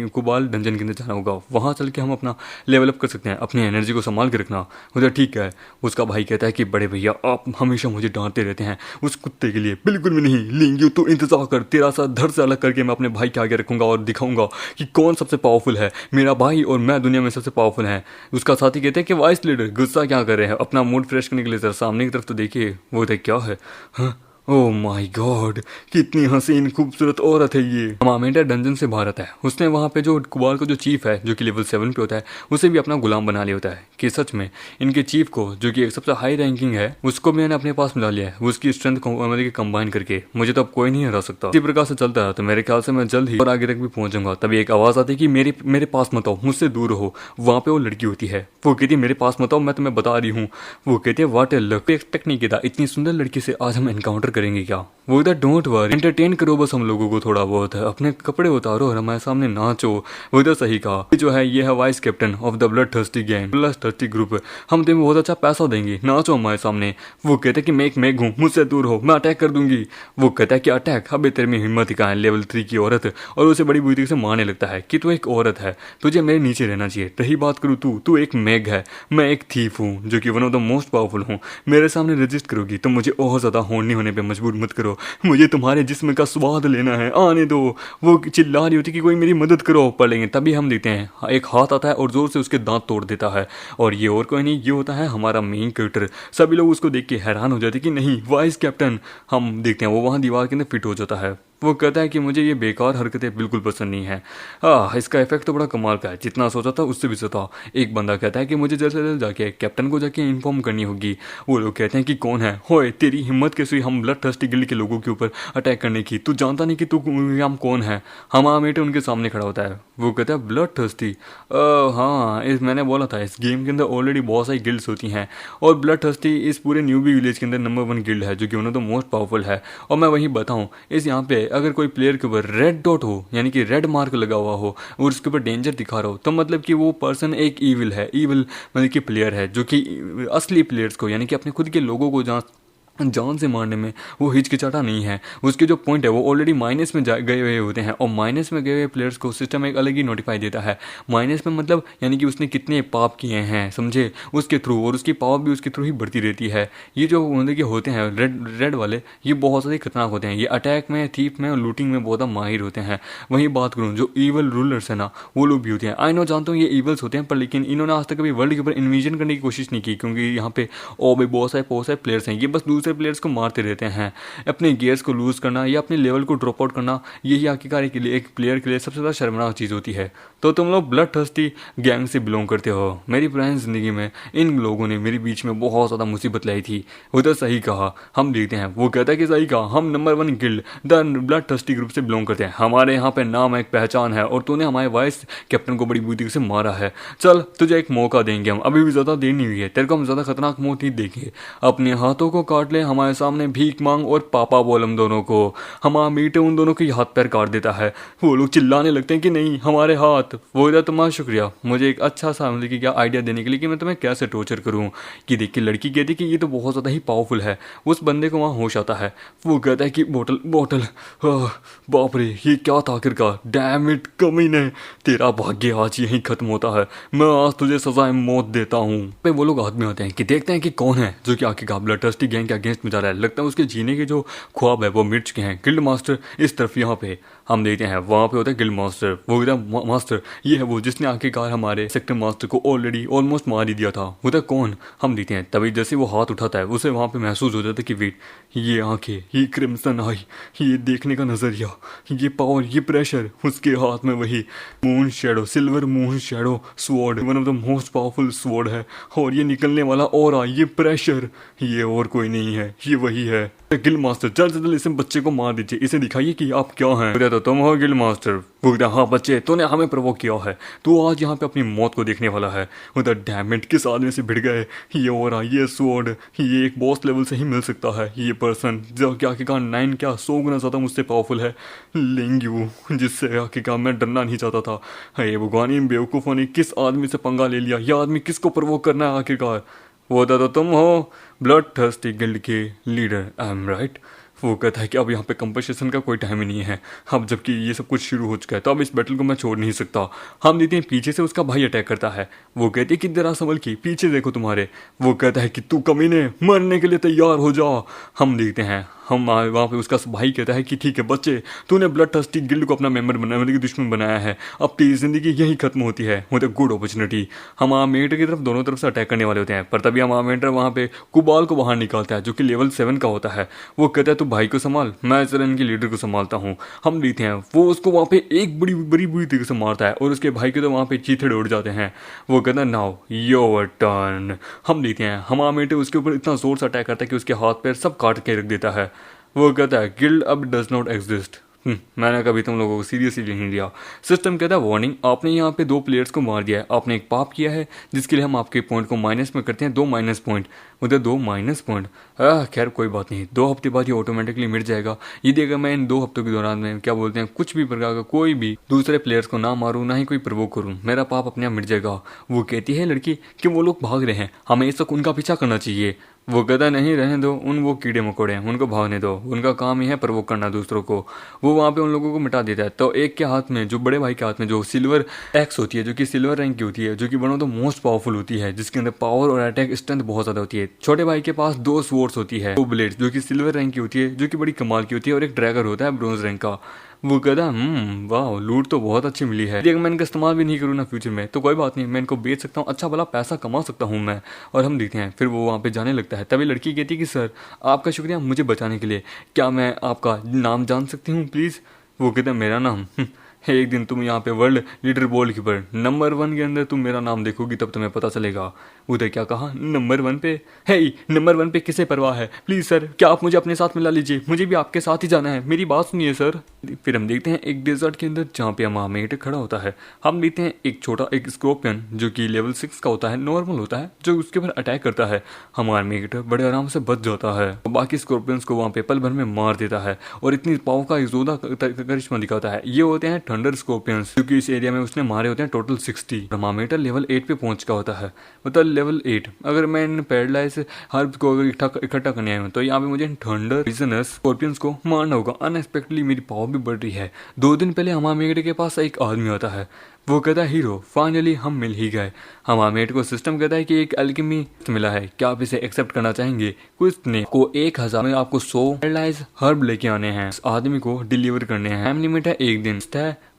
A: कुबाल डंजन के अंदर जाना होगा, वहाँ चल के हम अपना लेवल अप कर सकते हैं, अपनी एनर्जी को संभाल के रखना। मुझे ठीक है। उसका भाई कहता है कि बड़े भैया आप हमेशा मुझे डांटते रहते हैं उस कुत्ते के लिए। बिल्कुल भी नहीं लिंग यू, तू इंतजार कर, तेरा सा धड़ से अलग करके मैं अपने भाई के आगे रखूंगा और दिखाऊंगा कि कौन सबसे पावरफुल है, मेरा भाई और मैं दुनिया में सबसे पावरफुल है। उसका साथी कहते हैं कि वाइस लीडर गुस्सा क्या कर रहे हैं, अपना मूड फ्रेश करने के लिए जरा सामने की तरफ तो देखिए। वो कहते क्या है, हाँ ओह माय गॉड कितनी हसीन खूबसूरत औरत है ये। अमामेंटा डंजन से बाहर आता है। उसने वहाँ पे जो कुबाल का जो चीफ है जो कि लेवल 7 पे होता है, उसे भी अपना गुलाम बना लिया होता है कि सच में इनके चीफ को जो कि एक सबसे हाई रैंकिंग है उसको भी मैंने अपने पास मिला लिया है। उसकी स्ट्रेंथ को कंबाइन करके मुझे तो अब कोई नहीं हरा सकता। इसी प्रकार से चलता है तो मेरे ख्याल से मैं जल्द ही और आगे तक भी पहुंचूंगा। तभी एक आवाज आती है कि मेरे पास मत आओ, मुझसे दूर हो। वहाँ पे वो लड़की होती है, वो कहती है मेरे पास मत आओ, मैं तुम्हें बता रही हूँ। वो कहती है व्हाट ए लक, एक्सपेक्ट नहीं किया इतनी सुंदर लड़की से आज हम एनकाउंटर करेंगे क्या। वो इधर डोंट वरी, एंटरटेन करो बस हम लोगों को थोड़ा बहुत है, अपने कपड़े उतारो और हमारे सामने नाचो। वो इधर सही कहा। जो है ये है vice captain of the blood thirsty gang, blood thirsty group. हम तुम्हें बहुत अच्छा पैसा देंगे, नाचो हमारे सामने। वो कहते हैं कि मैं एक मैग हूँ, मुझसे दूर हो, मैं अटैक कर दूंगी। वो कहता है कि अटैक, अबे तेरे में हिम्मत ही कहाँ है, लेवल 3 की औरत। और उसे बड़ी बुरी तरीके से मारने लगता है कि तू एक औरत है, तुझे मेरे नीचे रहना चाहिए। रही बात करूँ तू एक मैग है, मैं एक थीफ हूँ जो कि one of the most powerful हूँ। मेरे सामने रजिस्ट करोगी तो मुझे और ज्यादा होने होने पर मजबूर मत करो, मुझे तुम्हारे जिस्म का स्वाद लेना है, आने दो। वो चिल्ला रही होती कि कोई मेरी मदद करो, पर लेकिन तभी हम देखते हैं एक हाथ आता है और जोर से उसके दांत तोड़ देता है। और ये और कोई नहीं, ये होता है हमारा मेन कैरेक्टर। सभी लोग उसको देख के हैरान हो जाते कि नहीं वाइस कैप्टन। हम देखते हैं वो वहाँ दीवार के अंदर फिट हो जाता है। वो कहता है कि मुझे ये बेकार हरकतें बिल्कुल पसंद नहीं है। हाँ, इसका इफेक्ट तो बड़ा कमाल का है, जितना सोचा था उससे भी ज्यादा। एक बंदा कहता है कि मुझे जल्द से जल्द जाके कैप्टन को जाके इन्फॉर्म करनी होगी। वो लोग कहते हैं कि कौन है, होए तेरी हिम्मत कैसे हुई हम ब्लड थर्स्टी गिल्ड के लोगों के ऊपर अटैक करने की, तू जानता नहीं कि तू हम कौन है। हमारा मेट उनके सामने खड़ा होता है। वो कहता है ब्लड थर्स्टी, हाँ मैंने बोला था इस गेम के अंदर ऑलरेडी बहुत सारी गिल्ड्स होती हैं और ब्लड थर्स्टी इस पूरे न्यूबी विलेज के अंदर नंबर 1 गिल्ड है, जो कि उन्होंने तो मोस्ट पावरफुल है। और मैं वही बताऊं, इस यहाँ पे अगर कोई प्लेयर के ऊपर रेड डॉट हो यानी कि रेड मार्क लगा हुआ हो और उसके ऊपर डेंजर दिखा रहा हो, तो मतलब कि वो पर्सन एक ईविल है, ईविल मतलब कि प्लेयर है, जो कि असली प्लेयर्स को यानी कि अपने खुद के लोगों को जान से मारने में वो हिचकिचाता नहीं है। उसके जो पॉइंट है वो ऑलरेडी माइनस में गए हुए होते हैं और माइनस में गए हुए प्लेयर्स को सिस्टम एक अलग ही नोटिफाई देता है। माइनस में मतलब यानी कि उसने कितने पाप किए हैं समझे, उसके थ्रू, और उसकी पावर भी उसके थ्रू ही बढ़ती रहती है। ये जो मतलब कि होते हैं रेड वाले, ये बहुत ज़्यादा खतरनाक होते हैं। ये अटैक में, थीफ में और लूटिंग में बहुत माहिर होते हैं। वहीं बात करूँ जो ईवल रूलर्स है ना, वो लोग भी होते हैं। आई नो जानता हूँ ये ईवल्स होते हैं, पर लेकिन इन्होंने आज तक कभी वर्ल्ड के ऊपर इन्वेजन करने की कोशिश नहीं की, क्योंकि यहाँ पे ओ भाई बहुत सारे प्लेयर्स हैं, ये बस दूसरे प्लेयर्स को मारते रहते हैं। अपने गियर्स को लूज करना या अपने लेवल को ड्रॉप आउट करना, यही आखिरकार के लिए एक प्लेयर के लिए सबसे ज़्यादा शर्मनाक चीज़ होती है। तो तुम लोग ब्लड थर्स्टी गैंग से बिलोंग करते हो। मेरी पुरानी ज़िंदगी में इन लोगों ने मेरे बीच में बहुत ज़्यादा मुसीबत लाई थी। उधर सही कहा, हम देखते हैं। वो कहता है कि सही कहा, हम number 1 guild the blood thirsty group से बिलोंग करते हैं। हमारे यहाँ पे नाम एक पहचान है और तूने हमारे वाइस कैप्टन को बड़ी बुद्धि से मारा है। चल तुझे एक मौका देंगे हम, अभी भी ज़्यादा देर नहीं हुई है, तेरे को हम ज़्यादा खतरनाक मौत नहीं देंगे। अपने हाथों को काट ले, हमारे सामने भीख मांग और पापा बोल हम दोनों को। हमारा मीटे उन दोनों के हाथ पैर काट देता है। वो लोग चिल्लाने लगते हैं कि नहीं हमारे हाथ। वो इधर तुम्हारा शुक्रिया मुझे एक अच्छा सा मतलब कि क्या आइडिया देने के लिए कि मैं तुम्हें कैसे टॉर्चर करूं। कि देखिए लड़की कहती कि ये तो बहुत ज़्यादा ही पावरफुल है। उस बंदे को वहाँ होश आता है। वो कहता है कि बोतल बोतल, बाप रे ये क्या था आखिरकार, डैम इट कमीने, तेरा भाग्य आज यहीं खत्म होता है, मैं आज तुझे सजाए मौत देता हूँ। पे वो लोग आदमी होते हैं कि देखते हैं कि कौन है जो कि आखिरकार ब्लड थर्स्टी गैंग के अगेंस्ट में जा रहा है। लगता है उसके जीने के जो ख्वाब है वो मिट चुके हैं। गिल्ड मास्टर इस तरफ यहाँ पे हम देखते हैं, वहाँ पे होता है गिल्ड मास्टर। वो एकदम मास्टर ये है वो जिसने आखिरकार हमारे सेक्टर मास्टर को ऑलरेडी ऑलमोस्ट मार ही दिया था। होता है कौन, हम देखते हैं। तभी जैसे वो हाथ उठाता है उसे वहाँ पे महसूस हो जाता है कि वेट, ये आंखें, ये क्रिम्सन आई, ये देखने का नजरिया, ये पावर, ये प्रेशर, उसके हाथ में वही moon shadow, silver moon shadow sword, one of the most powerful sword है। और ये निकलने वाला ऑरा, ये प्रेशर, ये और कोई नहीं है, ये वही है गिल्ड मास्टर। जल्द से जल्द इस बच्चे को मार दीजिए, इसे दिखाइए कि आप क्या हैं। तो तुम हो गिल्ड मास्टर। वो कहता हाँ बच्चे, तूने हमें प्रोवोक किया है, तू आज यहाँ पे अपनी मौत को देखने वाला है। उधर डैमेट किस आदमी से भिड़ गए, ये ओरा, ये स्वॉर्ड, ये एक बॉस लेवल से ही मिल सकता है। ये पर्सन जो क्या आखिरकार 9 क्या 100 गुना ज़्यादा मुझसे पावरफुल है, लेंग्यू, जिससे आखिरकार मैं डरना नहीं चाहता था। हे भगवान, इन बेवकूफ़ों ने किस आदमी से पंगा ले लिया, यह आदमी किसको प्रोवोक करना है आखिरकार। वो तो तुम हो ब्लड थर्स्टी गिल्ड के लीडर, आई एम राइट। वो कहता है कि अब यहाँ पे कंपनसेशन का कोई टाइम ही नहीं है, अब जबकि ये सब कुछ शुरू हो चुका है तो अब इस बैटल को मैं छोड़ नहीं सकता। हम देखते हैं पीछे से उसका भाई अटैक करता है। वो कहती है कि जरा संभल की, पीछे देखो तुम्हारे। वो कहता है कि तू कमीने, मरने के लिए तैयार हो जा। हम देखते हैं हम वहाँ पे उसका भाई कहता है कि ठीक है बच्चे, तूने ब्लड थर्स्टी गिल्ड को अपना मेंबर बनाया, मतलब कि दुश्मन बनाया है, अब तेरी जिंदगी यही खत्म होती है। मतलब गुड अपॉर्चुनिटी। हम आमेटर की तरफ दोनों तरफ से अटैक करने वाले होते हैं, पर तभी हम आमेटर वहाँ पे कुबाल को बाहर निकालता है जो कि लेवल 7 का होता है। वो कहता है तू भाई को संभाल, मैं जरा इनके लीडर को संभालता हूँ। हम देखते हैं वो उसको वहाँ पे एक बड़ी बड़ी बुरी तरीके से मारता है और उसके भाई के तो वहाँ पे चीथड़े उड़ जाते हैं। वो कहता है नाउ योर टर्न। हम देखते हैं हम आमेटर उसके ऊपर इतना जोर से अटैक करता है कि उसके हाथ पैर सब काट के रख देता है। वो कहता है गिल्ड अब डज नॉट एग्जिस्ट। मैंने कभी तुम लोगों को सीरियसली नहीं लिया। सिस्टम कहता है वार्निंग, आपने यहाँ पे 2 प्लेयर्स को मार दिया है, आपने एक पाप किया है जिसके लिए हम आपके पॉइंट को माइनस में करते हैं, 2 माइनस पॉइंट। उधर 2 माइनस पॉइंट, खैर कोई बात नहीं, 2 हफ्ते बाद ये ऑटोमेटिकली मिट जाएगा। ये देगा मैं इन 2 हफ्तों के दौरान में क्या बोलते हैं कुछ भी प्रकार का कोई भी दूसरे प्लेयर्स को ना मारूँ, ना ही कोई प्रवोक करूँ, मेरा पाप अपने आप मिट जाएगा। वो कहती है लड़की कि वो लोग भाग रहे हैं, हमें इस वक्त उनका पीछा करना चाहिए। वो कहता नहीं रहने दो, वो कीड़े मकोड़े हैं, उनको भागने दो, उनका काम ही है प्रवोक करना दूसरों को। वो वहाँ पे उन लोगों को मिटा देता है। तो एक के हाथ में, जो बड़े भाई के हाथ में जो सिल्वर एक्स होती है, जो कि सिल्वर रैंक की होती है, जो कि one of the most powerful होती है, जिसके अंदर पावर और अटैक स्ट्रेंथ बहुत ज़्यादा होती है। छोटे भाई के पास 2 स्वॉर्ड्स होती है, 2 ब्लेड्स, जो कि सिल्वर रैंक की होती है, जो कि बड़ी कमाल की होती है, और एक ड्रैगर होता है ब्रॉन्ज रैंक का। वो कहता है वाह लूट तो बहुत अच्छी मिली है, लेकिन मैं इनका इस्तेमाल भी नहीं करूँ ना फ्यूचर में तो कोई बात नहीं, मैं इनको बेच सकता हूँ, अच्छा भला पैसा कमा सकता हूँ मैं। और हम देखते हैं फिर वो वहाँ पे जाने लगता है। तभी लड़की कहती है कि सर आपका शुक्रिया मुझे बचाने के लिए, क्या मैं आपका नाम जान सकती हूँ प्लीज़। वो कहता है मेरा नाम एक दिन तुम यहाँ पे वर्ल्ड लीडर बोर्ड के ऊपर नंबर 1 के अंदर तुम मेरा नाम देखोगी तब तुम्हें पता चलेगा। उधर क्या कहा, नंबर 1 पे? है नंबर 1 पे किसे परवाह है, प्लीज़ सर क्या आप मुझे अपने साथ मिला लीजिए, मुझे भी आपके साथ ही जाना है, मेरी बात सुनिए सर। फिर हम देखते हैं एक डेजर्ट के अंदर जहाँ पे हमारा मेगेटर खड़ा होता है। हम देखते हैं एक छोटा एक स्कॉर्पियन जो कि लेवल 6 का होता है, नॉर्मल होता है, जो उसके ऊपर अटैक करता है। हमारा मेगेटर बड़े आराम से बच जाता है, बाकी स्कॉर्पियंस को वहाँ पे पल भर में मार देता है और इतनी पाव का एक जोधा करिश्मा दिखाता है। ये होते हैं थंडर स्कॉर्पियंस, क्योंकि इस एरिया में उसने मारे होते हैं टोटल 60। थर्मामीटर लेवल 8 पे पहुंच का होता है, मतलब लेवल 8। अगर मैं इन पैरालाइज हर्ब को अगर इकट्ठा करने आया हूँ तो यहाँ पे मुझे थंडर रीजनस स्कॉर्पियंस को मारना होगा। अनएक्सपेक्टेडली मेरी पावर भी बढ़ रही है। 2 दिन पहले हमारे मेगेटर के पास एक आदमी आता है, वो कहता है हीरो फाइनली हम मिल ही गए। हमारा मेट को सिस्टम कहता है कि एक एल्केमी मिला है, क्या आप इसे एक्सेप्ट करना चाहेंगे। कुछ ने को 1000 में आपको 100 पैरालाइज हर्ब लेके आने हैं, इस आदमी को डिलीवर करने हैं। टाइम लिमिट है 1 दिन।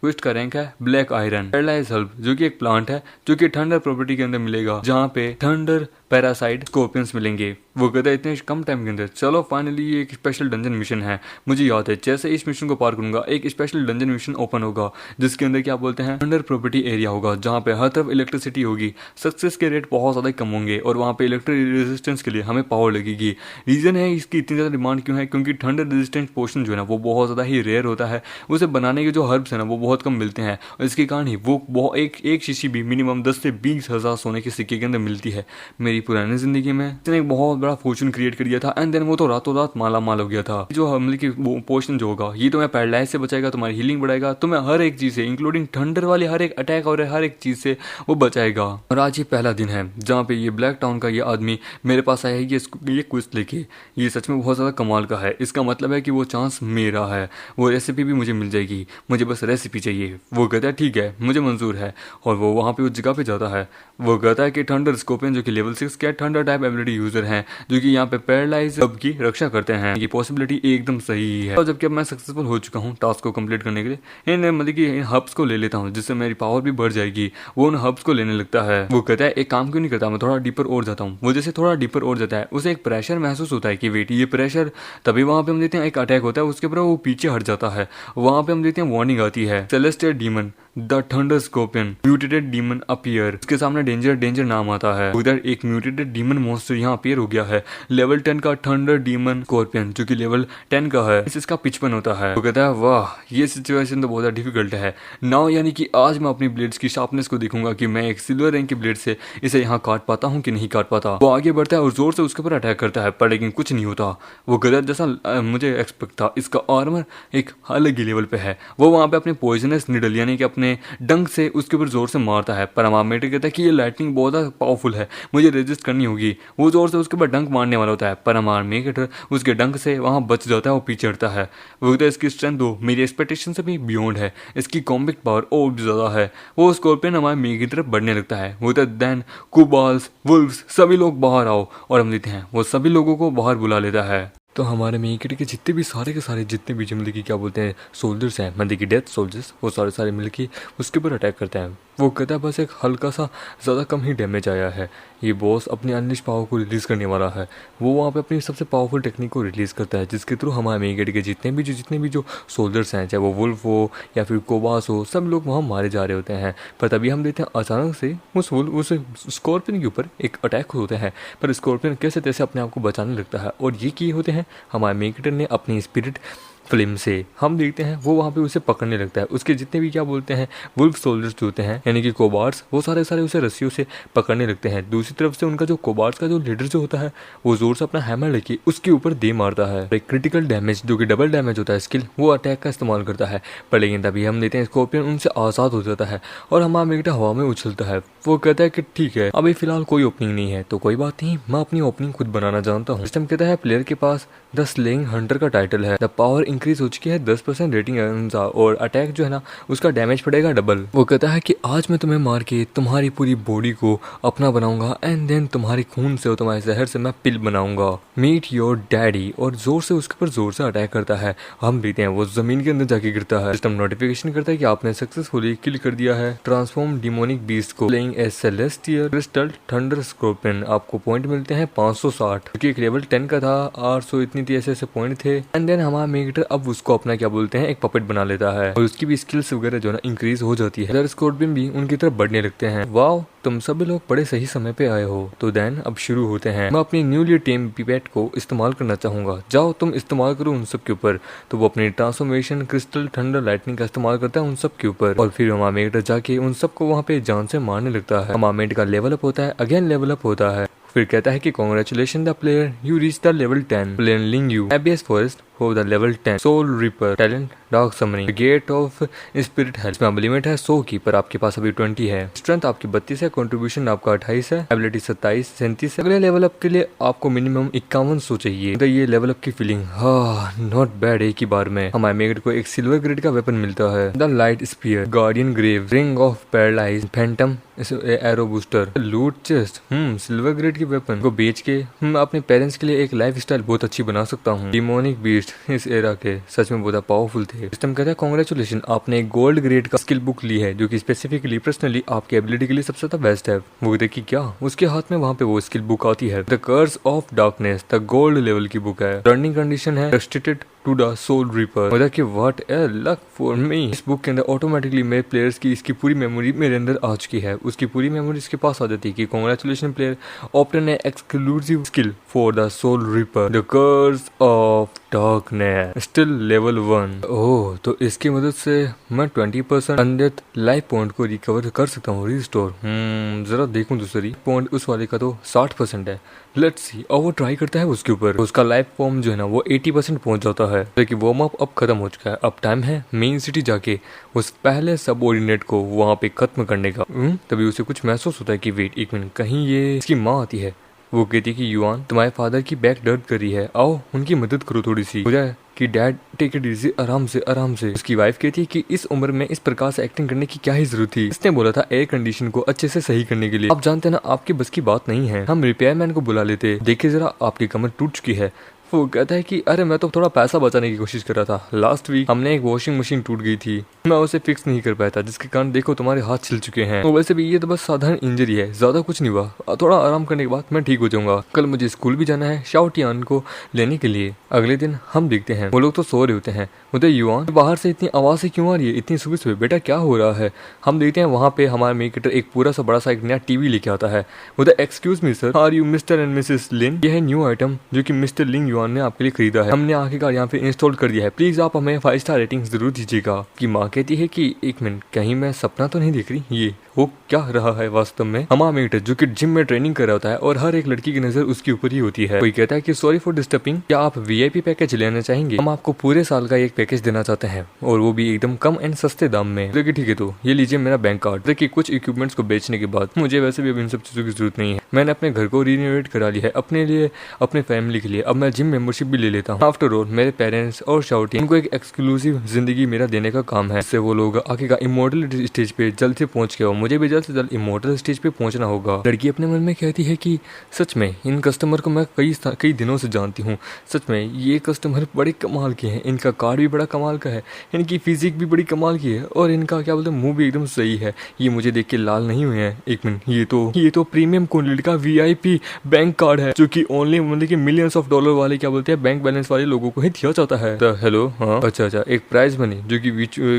A: क्विस्ट का रैंक है ब्लैक आयरन। पैरालाइज हर्ब जो कि एक प्लांट है जो कि थंडर प्रॉपर्टी के अंदर मिलेगा, जहाँ पे थंडर पैरासाइट स्कॉर्पियंस मिलेंगे। वो कहता है इतने कम टाइम के अंदर, चलो फाइनली ये एक स्पेशल डंजन मिशन है। मुझे याद है जैसे इस मिशन को पार करूंगा एक स्पेशल डंजन मिशन ओपन होगा, जिसके अंदर क्या बोलते हैं थंडर प्रॉपर्टी एरिया होगा, जहाँ पे हर तरफ इलेक्ट्रिसिटी होगी, सक्सेस के रेट बहुत ज्यादा कम होंगे और वहाँ पे इलेक्ट्रिक रेजिस्टेंस के लिए हमें पावर लगेगी। रीजन है इसकी इतनी ज्यादा डिमांड क्यों है, क्योंकि थंडर रेजिस्टेंट पोर्शन जो है ना वो बहुत ज्यादा ही रेयर होता है, उसे बनाने के जो हर्ब्स है ना वो बहुत कम मिलते हैं और इसके कारण ही वो एक शीशी भी मिनिमम 10 से 20 हजार सोने के सिक्के के अंदर मिलती है। मेरी पुरानी जिंदगी में इसने एक बहुत बड़ा फॉर्चून क्रिएट कर दिया था एंड देन वो तो रातों रात माला माल हो गया था। जो हमले की पोर्शन जो होगा ये तुम्हें पैरालाइज से बचाएगा, तुम्हारी हीलिंग बढ़ाएगा, तुम्हें हर एक चीज से इंक्लूडिंग थंडर वाले हर एक अटैक और हर एक चीज से वो बचाएगा। और आज ये पहला दिन है जहाँ पे ये ब्लैक टाउन का ये आदमी मेरे पास आया है ये क्विस्ट लेके। ये सच में बहुत ज्यादा कमाल का है। इसका मतलब है कि वो चांस मेरा है, वो रेसिपी भी मुझे मिल जाएगी, मुझे बस रेसिपी चाहिए। वो कहता है ठीक है मुझे मंजूर है और वो वहाँ पे उस जगह पे जाता है। वो कहता है कि थंडर स्कॉर्पियन जो कि लेवल 6 के थंडर टाइप एबिलिटी यूजर हैं, जो कि यहाँ पे पैरालाइज हब की रक्षा करते हैं। ये पॉसिबिलिटी एकदम सही है। और जबकि अब मैं सक्सेसफुल हो चुका हूँ टास्क को कंप्लीट करने के लिए, इन मतलब कि इन हब्स को ले लेता हूँ जिससे मेरी पावर भी बढ़ जाएगी। वो उन हब्स को लेने लगता है। वो कहता है एक काम क्यों नहीं करता, मैं थोड़ा डीपर और जाता हूँ। वो जैसे थोड़ा डीपर और जाता है उसे एक प्रेशर महसूस होता है कि वेट ये प्रेशर, तभी वहाँ पे हम देखते हैं एक अटैक होता है, उसके ऊपर वो पीछे हट जाता है। वहाँ पे हम देखते हैं वार्निंग आती है, celestial demon the thunder scorpion mutated demon appear. उसके सामने डेंजर नाम आता है। उधर एक म्यूटेटेड डीमन मॉन्स्टर यहाँ अपीयर हो गया है, लेवल 10 का थंडर डीमन स्कॉर्पियन जो कि लेवल 10 का है। इसका 55 होता है। वो कहता है वाह ये सिचुएशन तो बहुत डिफिकल्ट है नाउ, यानी कि आज मैं अपनी ब्लेड्स की शार्पनेस को देखूंगा कि मैं एक सिल्वर रैंक की ब्लेड से इसे यहाँ काट पाता हूँ कि नहीं काट पाता। वो आगे बढ़ता है और जोर से उसके ऊपर अटैक करता है, पर लेकिन कुछ नहीं होता। वो गदर जैसा मुझे एक्सपेक्ट था, इसका आर्मर एक अलग ही लेवल पे है। वो वहाँ पे अपने पॉइजनस निडल यानी कि अपने डंक से उसके ऊपर जोर से मारता है, पर अमामेटर कहता है कि ये लाइटनिंग बहुत पावरफुल है, मुझे रेजिस्ट करनी होगी। वो जोर से उसके ऊपर डंक मारने वाला होता है, पर अमामेटर उसके डंक से वहाँ बच जाता है और पीछे हटता है। वो कहता है इसकी स्ट्रेंथ दो मेरी एक्सपेक्टेशन से भी बियॉन्ड है, इसकी कॉम्बैक्ट पावर और भी ज्यादा है। वो स्कॉर्पियन हमारे मेघ की तरफ बढ़ने लगता है। वो देन कुबाल्स वुल्व्स सभी लोग बाहर आओ, और हम देखते हैं वो सभी लोगों को बाहर बुला लेता है। तो हमारे मेकेट के जितने भी सारे के सारे जितने भी मतलब कि क्या बोलते हैं सोल्जर्स हैं, मतलब कि डेथ सोल्जर्स, वो सारे मिलके उसके ऊपर अटैक करते हैं। वो कहता है बस एक हल्का सा ज़्यादा कम ही डैमेज आया है, ये बॉस अपनी अनलिश पावर को रिलीज़ करने वाला है। वो वहाँ पे अपनी सबसे पावरफुल टेक्निक को रिलीज़ करता है, जिसके थ्रू हमारे मेकेट के जितने भी जो सोल्जर्स हैं, चाहे वो वुल्फ हो या फिर कोबास हो, सब लोग वहाँ मारे जा रहे होते हैं। पर तभी हम देखते हैं अचानक से उस स्कॉर्पियन के ऊपर एक अटैक होता है, पर स्कॉर्पियन कैसे तैसे अपने आप को बचाने लगता है। और ये किए होते हैं हमारे मेकेटर ने अपनी स्पिरिट फिल्म से। हम देखते हैं वो वहाँ पे उसे पकड़ने लगता है। उसके जितने भी क्या बोलते हैं वुल्फ सोल्जर्स जो होते हैं यानी कि कोबार्ड्स, वो सारे उसे रस्सियों से पकड़ने लगते हैं। दूसरी तरफ से उनका जो कोबार्ड्स का जो लीडर जो होता है वो जोर से अपना हैमर लेके उसके ऊपर दे मारता है। एक क्रिटिकल डैमेज जो कि डबल डैमेज होता है स्किल, वो अटैक का इस्तेमाल करता है। पर लेकिन तभी हम देखते हैं स्कॉर्पियन उनसे आज़ाद हो जाता है और हमारा मेकेटर हवा में उछलता है। वो कहता है कि ठीक है अभी फिलहाल कोई ओपनिंग नहीं है तो कोई बात नहीं, मैं अपनी ओपनिंग खुद बनाना जानता हूँ। सिस्टम कहता है प्लेयर के पास द स्लेइंग हंटर का टाइटल है, द पावर इंक्रीज हो चुकी है 10% रेटिंग अनुसार, और अटैक जो है ना उसका डैमेज पड़ेगा डबल। वो कहता है कि आज मैं तुम्हें मार के तुम्हारी पूरी बॉडी को अपना बनाऊंगा एंड देन तुम्हारे खून से और तुम्हारे जहर से मैं पिल बनाऊंगा, मीट योर डैडी, और जोर से उसके ऊपर जोर से अटैक करता है। हम देखते हैं वो जमीन के अंदर जाके गिरता है। सिस्टम नोटिफिकेशन करता है कि आपने सक्सेसफुली किल कर दिया है ट्रांसफॉर्म डिमोनिक बीस्ट को, playing a celestial crystal thunder scorpion. आपको पॉइंट मिलते हैं 560, क्योंकि एक लेवल 10 का था, 800 इतनी थी, ऐसे पॉइंट थे। एंड देन हमारा मेगेटर अब उसको अपना क्या बोलते हैं एक पपेट बना लेता है, और उसकी भी स्किल्स वगैरह जो है ना इंक्रीज हो जाती है। अदर स्कॉर्पियन भी उनकी तरफ बढ़ने लगते हैं। वाओ, तुम सभी लोग बड़े सही समय पे आए हो। तो देन अब शुरू होते हैं। मैं अपनी न्यूली टेम पिपेट को इस्तेमाल करना चाहूंगा, जाओ तुम इस्तेमाल करो उन सब के ऊपर। तो वो अपनी ट्रांसफॉर्मेशन क्रिस्टल थंडर लाइटनिंग का इस्तेमाल करता है उन सब के ऊपर, और फिर हमारा मेगेटर जाके उन सबको वहाँ पे जान से मारने लगता है। हमारा मेगेटर का लेवल अप होता है, अगेन लेवल अप होता है। फिर कहता है कि congratulation the player, you reach the level 10, प्लेनलिंग यू एबियस फॉरेस्ट हो the level 10, soul reaper talent dark summoning, gate of spirit health में लिमिट है 100 की, पर आपके पास अभी 20 है। स्ट्रेंथ आपकी 32 है, कंट्रीब्यूशन आपका 28 है, एबिलिटी 27 37 है। अगले लेवल अप के लिए आपको मिनिमम 5100 चाहिए। तो ये लेवल अप की फीलिंग नॉट बैड। एक ही बार में हमारे मेगेट को एक सिल्वर ग्रेड का वेपन मिलता है, the light spear, guardian grave, ring of paralyse, phantom arrow booster, loot chest. Silver grade के वेपन को बेच के अपने पेरेंट्स के लिए एक लाइफ स्टाइल बहुत अच्छी बना सकता हूँ। डिमोनिक बीस्ट इस एरा के सच में बहुत पावरफुल थे। सिस्टम कहता है कांग्रेचुलेशन, आपने एक गोल्ड ग्रेड का स्किल बुक ली है, जो कि स्पेसिफिकली पर्सनली आपकी एबिलिटी के लिए सबसे ज्यादा बेस्ट है। वो देखिए क्या उसके हाथ में वहाँ पे वो स्किल बुक आती है, the curse of darkness, the gold level की बुक है। रनिंग कंडीशन है restricted to the soul reaper. मतलब कि what a luck for me. इस बुक के अंदर ऑटोमेटिकली मेरे प्लेयर्स की इसकी पूरी मेमोरी मेरे अंदर आ चुकी है, उसकी पूरी मेमोरी इसके पास आ जाती है कि congratulation player obtain a exclusive skill for the soul reaper, the curse of darkness, still level 1। Oh, तो इसकी मदद से मैं 20% अनडेथ लाइफ पॉइंट को रिकवर कर सकता हूँ, रिस्टोर। जरा देखूं दूसरी पॉइंट, उस वाले का तो 60% है। Let's see. और वो ट्राई करता है उसके ऊपर, उसका लाइफ फॉर्म जो है ना वो 80% पहुंच जाता है। लेकिन वार्म अप अब खत्म हो चुका है, अब टाइम है मेन सिटी जाके उस पहले सबऑर्डिनेट को वहाँ पे खत्म करने का। तभी उसे कुछ महसूस होता है कि वेट एक मिनट, कहीं ये इसकी माँ आती है। वो कहती है कि युआन, तुम्हारे फादर की बैक दर्द कर रही है, आओ उनकी मदद करो थोड़ी सी, हो जाए कि डैड टेक इट इजी, आराम से आराम से। उसकी वाइफ कहती है कि इस उम्र में इस प्रकार से एक्टिंग करने की क्या ही जरूरत थी। इसने बोला था एयर कंडीशन को अच्छे से सही करने के लिए। आप जानते हैं ना आपकी बस की बात नहीं है, हम रिपेयरमैन को बुला लेते। देखिए जरा आपकी कमर टूट चुकी है। वो कहता है कि अरे मैं तो थोड़ा पैसा बचाने की कोशिश कर रहा था। लास्ट वीक हमने एक वॉशिंग मशीन टूट गई थी, मैं उसे फिक्स नहीं कर पाया था, जिसके कारण देखो तुम्हारे हाथ छिल चुके हैं। तो वैसे भी ये तो बस साधारण इंजरी है, ज्यादा कुछ नहीं हुआ, थोड़ा आराम करने के बाद मैं ठीक हो जाऊंगा। कल मुझे स्कूल भी जाना है शाओटियान को लेने के लिए। अगले दिन हम देखते हैं वो लोग तो सो रहे होते हैं। उधर युआन, बाहर से इतनी आवाज से क्यों आ रही है इतनी सुबह सुबह, बेटा क्या हो रहा है। हम देखते हैं वहाँ पे हमारा मेकेटर एक पूरा सा बड़ा सा एक नया टीवी लेके आता है। उधर excuse me sir, are you mister and missus Lin, यह है न्यू आइटम जो कि मिस्टर लिंग युआन ने आपके लिए खरीदा है, हमने आखिरकार यहाँ पे इंस्टॉल कर दिया है, प्लीज आप हमें 5 स्टार रेटिंग जरूर दीजिएगा। की माँ कहती है कि एक मिनट, कहीं मैं सपना तो नहीं देख रही, ये हो क्या रहा है वास्तव में। हमारा मेकेटर जो कि जिम में ट्रेनिंग कर रहा होता है और हर एक लड़की की नजर उसके ऊपर ही होती है। कोई कहता है कि सॉरी फॉर डिस्टर्बिंग, क्या आप वीआईपी पैकेज लेना चाहेंगे, हम आपको पूरे साल का एक पैकेज देना चाहते हैं, और वो भी एकदम कम एंड सस्ते दाम में। देखिए ठीक है, तो ये लीजिए मेरा बैंक कार्ड। देखिए कुछ इक्विपमेंट्स को बेचने के बाद मुझे वैसे भी अब इन सब चीजों की जरूरत नहीं है, मैंने अपने घर को रिनोवेट करा लिया है अपने लिए, अपने फैमिली के लिए। अब मैं जिम मेंबरशिप भी ले लेता हूँ। आफ्टर ऑल मेरे पेरेंट्स और शाउटी, उनको एक एक्सक्लूसिव जिंदगी मेरा देने का काम है, इससे वो लोग आखिरकार इमोर्टल स्टेज पे जल्द से पहुंच गए, और मुझे भी जल्द से जल्द इमोर्टल स्टेज पे पहुंचना होगा। लड़की अपने मन में कहती है कि सच में इन कस्टमर को मैं कई दिनों से जानती हूँ, सच में ये कस्टमर बड़े कमाल के हैं, इनका कार्ड भी बड़ा कमाल का है, इनकी फिजिक भी बड़ी कमाल की है, और इनका क्या बोलते हैं मुंह भी एकदम सही है। ये मुझे देख के लाल नहीं हुए हैं। एक मिनट, ये तो प्रीमियम क्वालिटी का वीआईपी बैंक कार्ड है, जो कि ओनली मतलब कि मिलियंस ऑफ डॉलर वाले क्या बोलते हैं बैंक बैलेंस वाले लोगों को ही दिया जाता है। तो हेलो, हाँ अच्छा, एक प्राइज बनी जो कि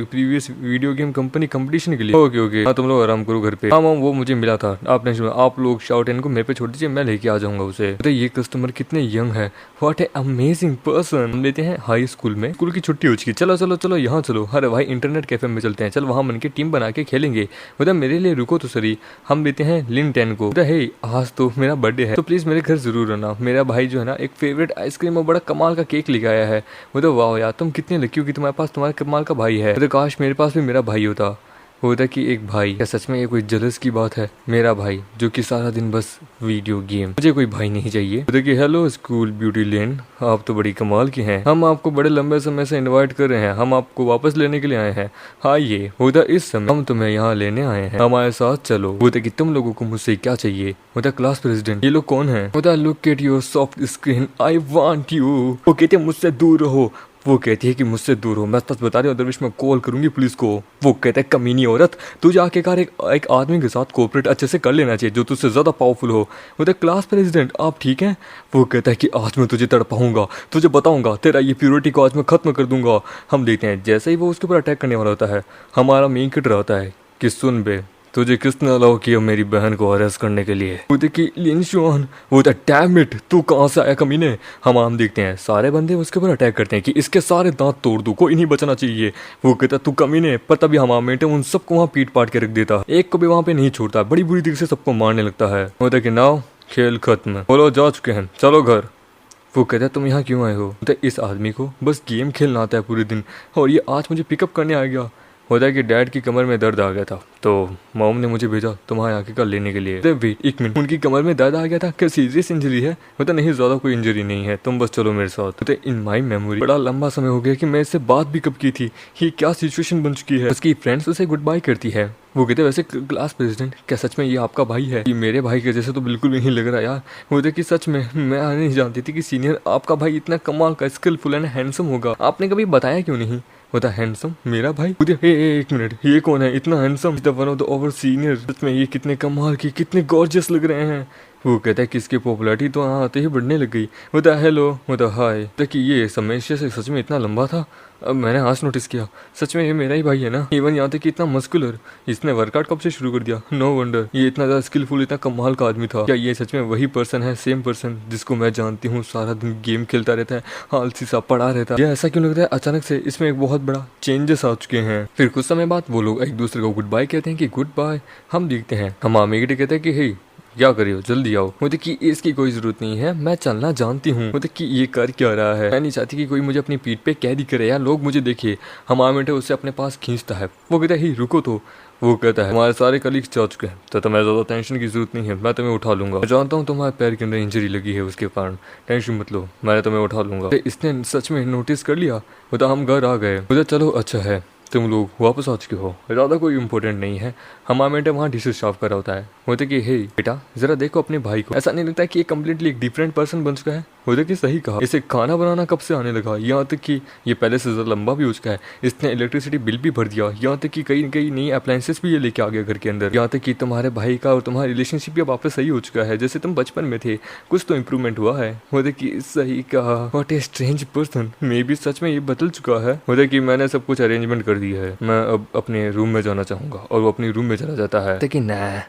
A: previous video game company competition के लिए। ओके, हाँ तुम लोग आराम करो घर पे। हाँ वो मुझे मिला था, आपने आप लोग शाउट इनको मेरे पे छोड़ दीजिए, मैं लेके आ जाऊंगा उसे। तो ये कस्टमर कितने यंग है, व्हाट ए अमेजिंग पर्सन। हम लेते हैं हाई स्कूल में, स्कूल की छुट्टी हो चुकी, चलो यहाँ चलो, अरे भाई इंटरनेट कैफे में चलते हैं, चल वहाँ मन के टीम बना के खेलेंगे। मतलब मेरे लिए रुको तो सही। हम लेते हैं लिन 10 को। हे आज तो मेरा बर्थडे है, तो प्लीज मेरे घर जरूर आना। मेरा भाई जो है ना एक फेवरेट आइसक्रीम और बड़ा कमाल का केक लेके आया है। मतलब वाह यार, तुम कितने लकी हो कि तुम्हारे पास तुम्हारा कमाल का भाई है। तो काश मेरे पास भी मेरा भाई होता। होता कि एक भाई, क्या सच में ये कोई जलस की बात है? मेरा भाई जो कि सारा दिन बस वीडियो गेम, मुझे कोई भाई नहीं चाहिए। होता कि हेलो स्कूल ब्यूटी लैंड, आप तो बड़ी कमाल की हैं, हम आपको बड़े लंबे समय से इनवाइट कर रहे हैं, हम आपको वापस लेने के लिए आए हैं। हाँ ये होता इस समय हम तुम्हें यहाँ लेने आए हैं, हमारे साथ चलो। होता कि तुम लोगों को मुझसे क्या चाहिए? होता क्लास प्रेसिडेंट, ये लोग कौन है? होता look at your soft screen, I want you. वो कहते मुझसे दूर रहो, वो कहती है कि मुझसे दूर हो, मैं सच बता रही हूँ, अदरवाइज मैं कॉल करूंगी पुलिस को। वो कहता है कमीनी औरत, तुझे आखिरकार एक आदमी के साथ कोऑपरेट अच्छे से कर लेना चाहिए जो तुझसे ज्यादा पावरफुल हो। वो तो क्लास प्रेसिडेंट आप ठीक हैं? वो कहता है कि आज मैं तुझे तड़पाऊंगा, तुझे बताऊंगा, तेरा ये प्योरिटी को आज मैं खत्म कर दूंगा। हम देखते हैं जैसे ही वो उसके ऊपर अटैक करने वाला होता है, हमारा मेन किट रहता है कि सुन बे, तुझे किसने अलाउ किया मेरी बहन को अरेस्ट करने के लिए? वो देखिए लिनशुआन, वो डैम इट, तू कहाँ से आया कमीने? हम देखते हैं सारे बंदे उसके ऊपर अटैक करते हैं कि इसके सारे दांत तोड़ दूं, कोई नहीं बचना चाहिए। वो कहता तू कमीने, पर तभी हमामेंटे उन सबको वहाँ पीट पाट के रख देता, एक को भी वहाँ पे नहीं छोड़ता, बड़ी बुरी तरीके से सबको मारने लगता है। होता कि नाउ खेल खत्म, बोलो जा चुके हैं, चलो घर। वो कहता है तुम यहाँ क्यों आए हो? तो इस आदमी को बस गेम खेलना आता है पूरे दिन, और ये आज मुझे पिकअप करने आ गया। होता है कि डैड की कमर में दर्द आ गया था, तो मॉम ने मुझे भेजा तुम्हारे आके का लेने के लिए। वेट एक मिनट, उनकी कमर में दर्द आ गया था, क्या सीरियस इंजरी है? होता नहीं ज्यादा कोई इंजरी नहीं है, तुम बस चलो मेरे साथ। होता इन माई मेमोरी बड़ा लंबा समय हो गया कि मैं इससे बात भी कब की थी, ये क्या सिचुएशन बन चुकी है। उसकी फ्रेंड्स उसे गुड बाय करती है। वो कहते वैसे क्लास प्रेसिडेंट, क्या सच में ये आपका भाई है? ये मेरे भाई के जैसे तो बिल्कुल भी नहीं लग रहा यार। होता कि सच में मैं नहीं जानती थी कि सीनियर आपका भाई इतना कमाल का स्किलफुल एंड हैंडसम होगा, आपने कभी बताया क्यों नहीं? होता हैंडसम मेरा भाई? एक मिनट, ये कौन है इतना handsome? One of the over senior, सच में ये कितने कमाल की, कितने गॉर्जियस लग रहे हैं। वो कहता है कि इसकी पॉपुलैरिटी तो यहाँ आते ही बढ़ने लग गई। होता हेलो, होता हाय, कि ये समस्या से सच में इतना लंबा था, अब मैंने आज नोटिस किया, सच में ये मेरा ही भाई है ना। इवन यहाँ तक कि इतना मस्कुलर, इसने वर्कआउट कब से शुरू कर दिया? नो वंडर ये इतना ज़्यादा स्किलफुल, इतना कमाल का आदमी था। क्या ये सच में वही पर्सन है, सेम पर्सन जिसको मैं जानती हूँ, सारा दिन गेम खेलता रहता है, आलसी सा पड़ा रहता है? ऐसा क्यों लग रहा है अचानक से इसमें एक बहुत बड़ा चेंजेस आ चुके हैं? फिर कुछ समय बाद वो लोग एक दूसरे को गुड बाय कहते हैं कि गुड बाय। हम देखते हैं हम आमेगटे कहते हैं कि हे क्या कर रही हो, जल्दी आओ। मुझे कि इसकी कोई जरूरत नहीं है, मैं चलना जानती हूँ। मुझे कि ये कर क्या रहा है? मैं नहीं चाहती कि कोई मुझे अपनी पीठ पे कैदी करे या लोग मुझे देखे। हम आमेंटे उससे अपने पास खींचता है। वो कहता है ही रुको तो। वो कहता है हमारे सारे कलीग्स जा चुके हैं, तो तुम्हें ज्यादा टेंशन की जरूरत नहीं है, मैं तुम्हें उठा लूंगा। मैं जानता हूँ तुम्हारे पैर के अंदर इंजरी लगी है, उसके कारण टेंशन मत लो, मैं तुम्हें उठा लूंगा। इसने सच में नोटिस कर लिया। तो हम घर आ गए। मुझे चलो अच्छा है तुम लोग वापस आ चुके हो, ज़्यादा कोई इम्पोर्टेंट नहीं है। हमारा बेटा वहाँ डिशेज साफ कर रहा होता है। होते कि हे बेटा जरा देखो अपने भाई को, ऐसा नहीं लगता है कि ये कम्प्लीटली एक डिफरेंट पर्सन बन चुका है? होते कि सही कहा, इसे खाना बनाना कब से आने लगा, यहाँ तक कि ये पहले से ज़्यादा लंबा भी हो चुका है। इसने इलेक्ट्रिसिटी बिल भी भर दिया, यहाँ तक कि कई कई नई अप्लायंसेस भी ये लेके आ गया घर के अंदर। यहाँ तक कि तुम्हारे भाई का और तुम्हारा रिलेशनशिप भी वापस सही हो चुका है, जैसे तुम बचपन में थे, कुछ तो इम्प्रूवमेंट हुआ है। होते कि सही कहा, व्हाट ए स्ट्रेंज पर्सन, मे भी सच में ये बदल चुका है। होते कि मैंने सब कुछ अरेंजमेंट कर दिया है, मैं अब अपने रूम में जाना चाहूँगा, और वो अपनी रूम में चला जाता है। लेकिन ना,